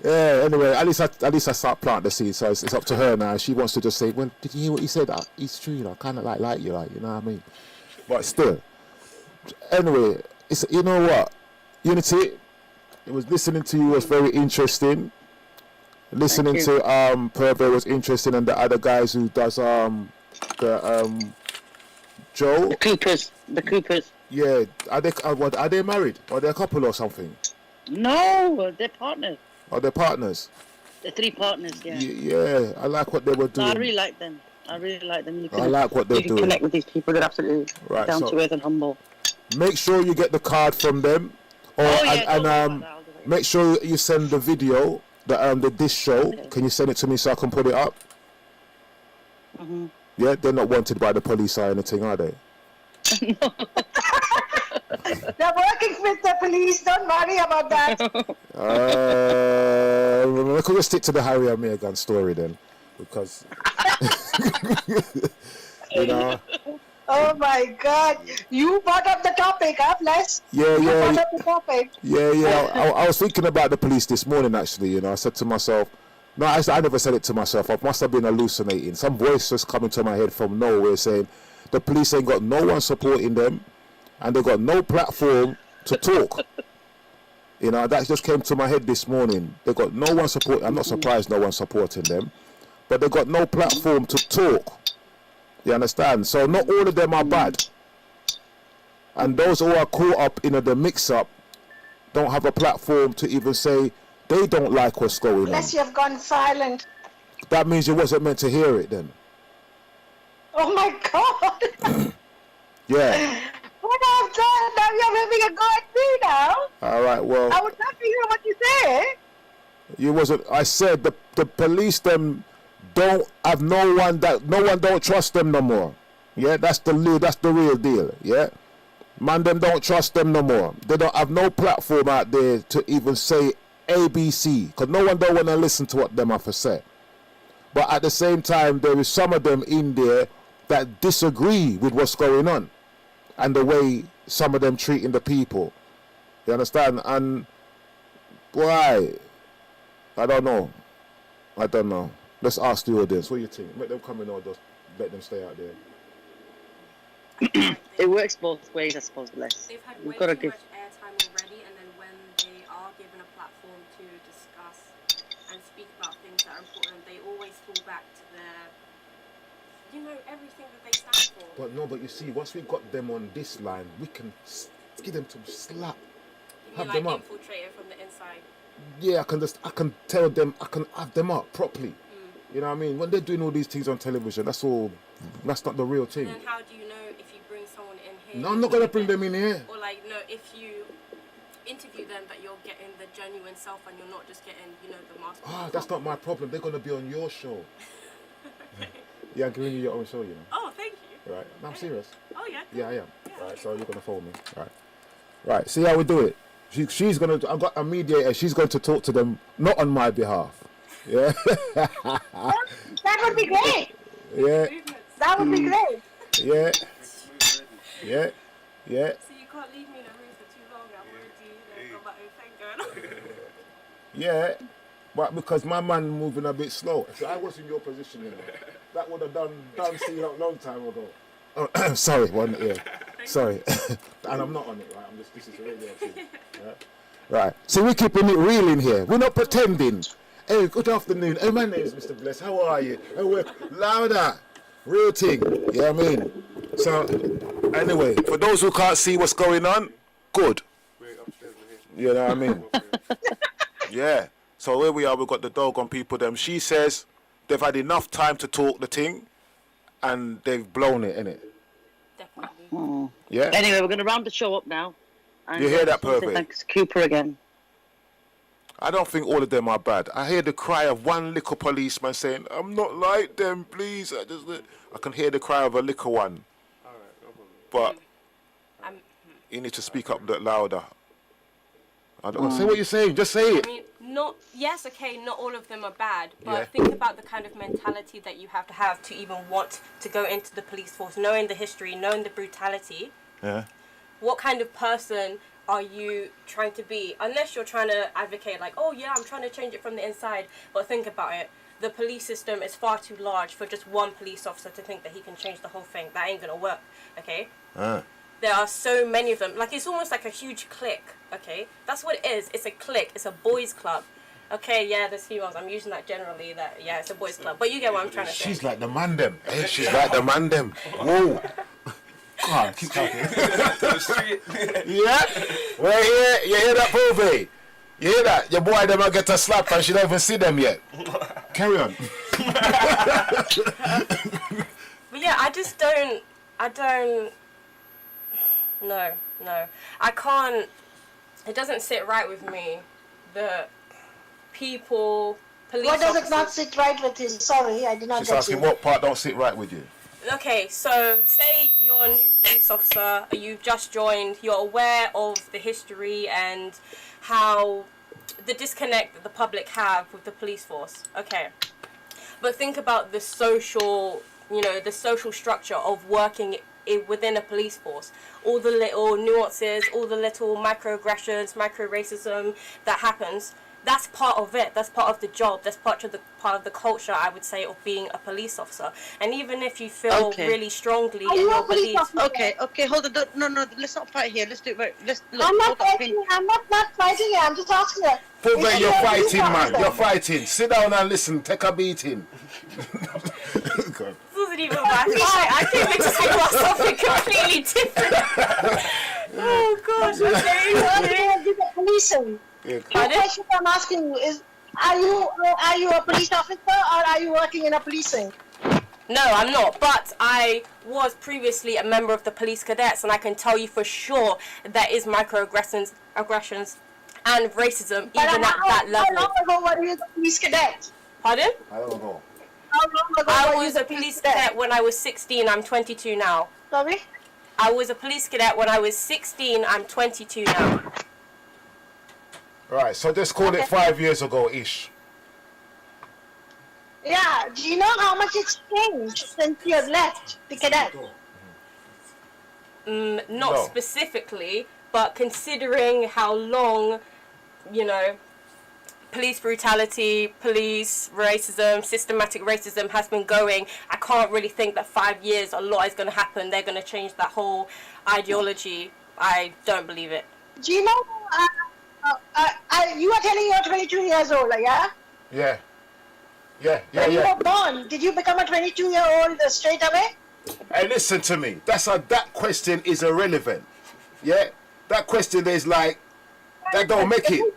Yeah, anyway, at least I start planting the seed, so it's up to her now. She wants to just say, "When did you hear what he said? It's true, you know, kind of like you, like, you know what I mean?" But still, anyway, you know what, Unity, it was listening to you was very interesting. Listening to Purvi was interesting, and the other guys who does Joe. The Coopers. Yeah, are they married? Or they a couple or something? No, they're partners. Are they partners? They're three partners. Yeah. Yeah, I like what they were No, doing. I really like them. You I like what they're you can doing. connect with these people. They're absolutely Right, down so- to earth and humble. Make sure you get the card from them, Oh, yeah, don't worry and about that, I'll do it. make sure you send the video, the dish show. Okay. Can you send it to me so I can put it up? Mhm. Yeah, they're not wanted by the police or anything, are they? They're working with the police. Don't worry about that. We could just stick to the Harry and Meghan story then, because you know, Oh my God! You brought up the topic, huh, Bless? Yeah, You brought yeah, up the topic. yeah. I was thinking about the police this morning, actually. You know, I said to myself, no, I never said it to myself. I must have been hallucinating. Some voice just coming to my head from nowhere saying the police ain't got no one supporting them, and they got no platform to talk. You know, that just came to my head this morning. They got no one support. I'm not surprised no one's supporting them, but they got no platform to talk. You understand? So not all of them are bad. And those who are caught up in the mix-up don't have a platform to even say they don't like what's going on. Bless, you have gone silent. That means you wasn't meant to hear it then. Oh my God! Yeah. What I've done? Now you're having a go at me now. All right, well, I would love to hear what you say. you wasn't. I said the police them don't have no one don't trust them no more. Yeah, that's the real deal. Yeah, man, them don't trust them no more. They don't have no platform out there to even say ABC, because no one don't want to listen to what them have to say. But at the same time, there is some of them in there that disagree with what's going on and the way some of them treating the people. You understand? And why? I don't know. Let's ask the audience. What do you think? Let them come in or just let them stay out there? It works both ways, I suppose, Bless. They've had We've way got to too give. much airtime already, and then when they are given a platform to discuss and speak about things that are important, they always fall back to everything that they stand for. But you see, once we got them on this line, we can get them to slap. You Have mean them like up. infiltrate it from the inside? Yeah, I can tell them, I can have them up properly. You know what I mean? When they're doing all these things on television, that's not the real thing. And then how do you know if you bring someone in here? No, I'm not gonna bring them in here. Or if you interview them, that you're getting the genuine self and you're not just getting, the mask. That's not my problem. They're gonna be on your show. Yeah, I'm giving you your own show, Oh, thank you. Right? No, I'm serious. Oh, yeah. Yeah, I am. Right, so you're gonna phone me. Right. See how we do it. She's gonna. I've got a mediator. She's going to talk to them, not on my behalf. Yeah. That would be great. Yeah. That would be great. Yeah. Yeah. Yeah. So you can't leave me in a room for too long. I've already got my own thing going on. Yeah. But because my man moving a bit slow. If I was in your position, that would have done see a long time ago. Oh, sorry, sorry. And I'm not on it, right? This is a radio thing. Right. So we're keeping it real in here. We're not pretending. Hey, good afternoon. Hey, my name is Mr. Bless. How are you? Hey, we're louder. Real thing. You know what I mean? So, anyway, for those who can't see what's going on, good. You know what I mean? Yeah. So where we are, we've got the doggone people, them. She says they've had enough time to talk the thing, and they've blown it, innit? Definitely. Yeah? Anyway, we're going to round the show up now. And You hear that, just wanna say Purvi? thanks to Cooper again. I don't think all of them are bad. I hear the cry of one little policeman saying, I'm not like them, please. I can hear the cry of a little one. But you need to speak up a bit louder. I don't know. Say what you're saying. Just say it. I mean, not all of them are bad, but Yeah. think about the kind of mentality that you have to even want to go into the police force, knowing the history, knowing the brutality. Yeah. What kind of person are you trying to be? Unless you're trying to advocate like, oh yeah, I'm trying to change it from the inside. But think about it. The police system is far too large for just one police officer to think that he can change the whole thing. That ain't gonna work, okay? There are so many of them. Like, it's almost like a huge clique, okay? That's what it is. It's a clique. It's a boys' club. Okay, yeah, there's females. I'm using that generally. Yeah, it's a boys' club. But you get what I'm trying to say. She's like the man them. Hey, she's like the man them. Whoa. Come on, keep talking. Yeah? Well, you hear that, Purvi? You hear that? Your boy them might get a slap and she don't even see them yet. Carry on. But yeah, I don't. No. I can't. It doesn't sit right with me. The people, police What does it officers. not sit right with you? Sorry, I did not She's get asking you. what part don't sit right with you. Okay, so say you're a new police officer, you've just joined, you're aware of the history and how the disconnect that the public have with the police force. Okay. But think about the social structure of working within a police force. All the little nuances, all the little microaggressions, micro-racism that happens, that's part of it. That's part of the job. That's part of the culture, I would say, of being a police officer. And even if you feel really strongly in your beliefs. Okay, hold on. No, let's not fight here. Let's do it. Let's look. I'm not fighting. I'm not fighting you. I'm just asking you. Purvi, you're fighting, man. You're fighting. Sit down and listen. Take a beating. God. This wasn't even my fight. I came in to speak about something completely different. Oh gosh, okay. Policing. Yeah. The question I'm asking you is, are you a police officer or are you working in a policing? No, I'm not. But I was previously a member of the police cadets, and I can tell you for sure there is microaggressions and racism even at that level. How long ago were you the police cadet? Pardon? I don't know. How long ago I were you was the a police cadet when I was 16. I'm 22 now. Sorry? I was a police cadet when I was 16. I'm 22 now. Right, so just call it 5 years ago-ish. Yeah. Do you know how much it's changed since you have left the cadet? Not No. specifically, but considering how long, police brutality, police racism, systematic racism has been going, I can't really think that 5 years a lot is going to happen. They're going to change that whole ideology. I don't believe it. Do you know, you are telling you're 22 years old, yeah? Yeah. When you were born, did you become a 22-year-old straight away? Hey, listen to me. That question is irrelevant. Yeah? That question is like, that don't make it.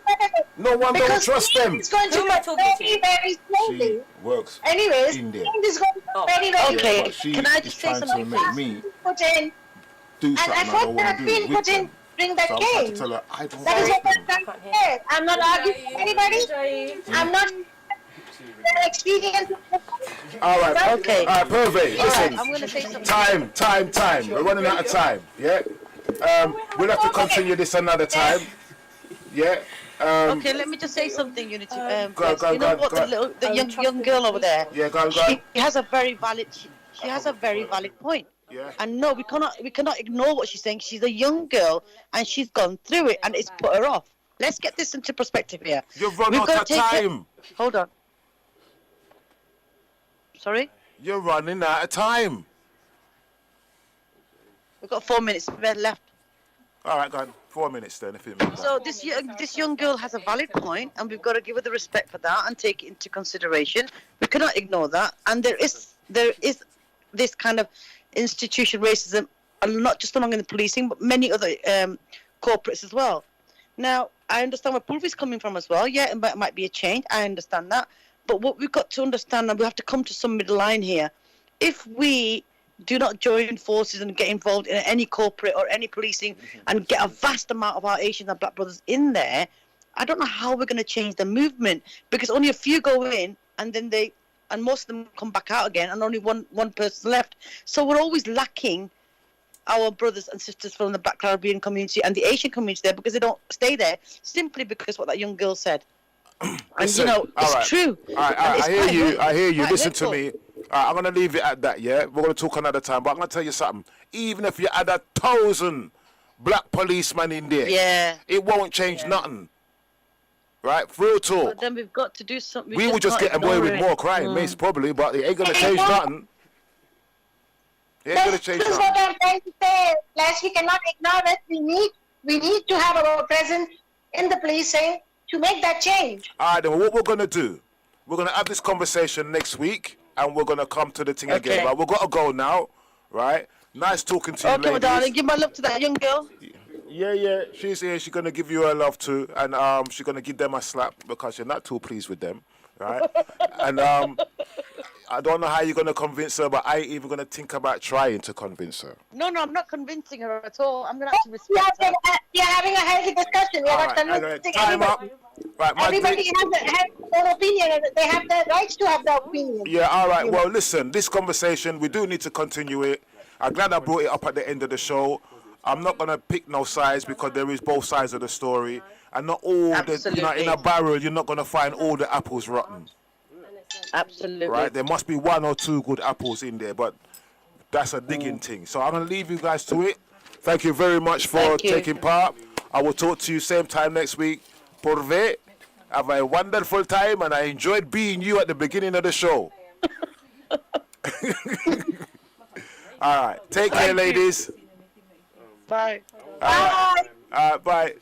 No one don't trust them. It's going to Who am I go talking to? very, very slowly. She works Anyways, in there. things is going to go very, very Okay. slowly. But she Can I is just say trying to something? make me Put in, do and something I effort don't that want has to do been with put in, them. bring that So I'm trying to change. tell her, I don't That is what trust I'm them. trying to say. I'm not arguing with anybody. I'm not experienced. All right. Okay. All right, Purvi, listen. I'm going to say something. Time. We're running out of time. Yeah. We'll have to continue this another time. Yeah. Okay, let me just say something, Unity. Go You know on, what? go The young girl over there. Yeah, go on. She has a very valid. She has a very valid point. Yeah. And no, we cannot ignore what she's saying. She's a young girl, and she's gone through it, and it's put her off. Let's get this into perspective here. You've run We've out got of to take time. Hold on. Sorry? You're running out of time. We've got 4 minutes left. All right, go on. 4 minutes then, if you mean that. So this young girl has a valid point, and we've got to give her the respect for that and take it into consideration. We cannot ignore that. And there is this kind of institution racism, and not just among the policing, but many other corporates as well. Now, I understand where Purvi's coming from as well. Yeah, it might be a change. I understand that. But what we've got to understand, and we have to come to some middle line here, if we do not join forces and get involved in any corporate or any policing and get a vast amount of our Asian and Black brothers in there, I don't know how we're going to change the movement, because only a few go in and then most of them come back out again, and only one person left. So we're always lacking our brothers and sisters from the Black Caribbean community and the Asian community there, because they don't stay there simply because what that young girl said. And Listen, it's right. true. All right, And it's I hear you. quite I hear you. quite Listen to hurtful. me. All right, I'm going to leave it at that, yeah? We're going to talk another time, but I'm going to tell you something. Even if you had 1,000 black policemen in there, Yeah. it won't change nothing. Right? Real talk. But then we've got to do something. We will just can't get away ignore with it. more crime, most probably, but it ain't going to change nothing. It ain't going to change This is what nothing. I'm trying to say. Les, we cannot ignore it. We need to have our presence in the policing to make that change. All right, then what we're going to do, we're going to have this conversation next week, and we're going to come to the thing again. Okay. But we've got to go now, right? Nice talking to you, Okay, my ladies. darling, give my love to that young girl. Yeah, she's here. She's gonna give you her love too, and she's gonna give them a slap because you're not too pleased with them, right? And I don't know how you're gonna convince her, but I ain't even gonna think about trying to convince her. No, I'm not convincing her at all. I'm going to have to respect her. You're having a healthy discussion. You're All not right, convincing time up. anybody. Right, my Everybody has their opinion, and they have the rights to have their opinion. Yeah, all right. Well, listen, this conversation, we do need to continue it. I'm glad I brought it up at the end of the show. I'm not going to pick no sides because there is both sides of the story. And not all Absolutely. in a barrel, you're not going to find all the apples rotten. Absolutely. Right? There must be one or two good apples in there. But That's a digging thing. So I'm going to leave you guys to it. Thank you very much for Thank you. taking part. I will talk to you same time next week. Purvi, have a wonderful time, and I enjoyed being you at the beginning of the show. All right. Take care, ladies. Bye. All right. Bye.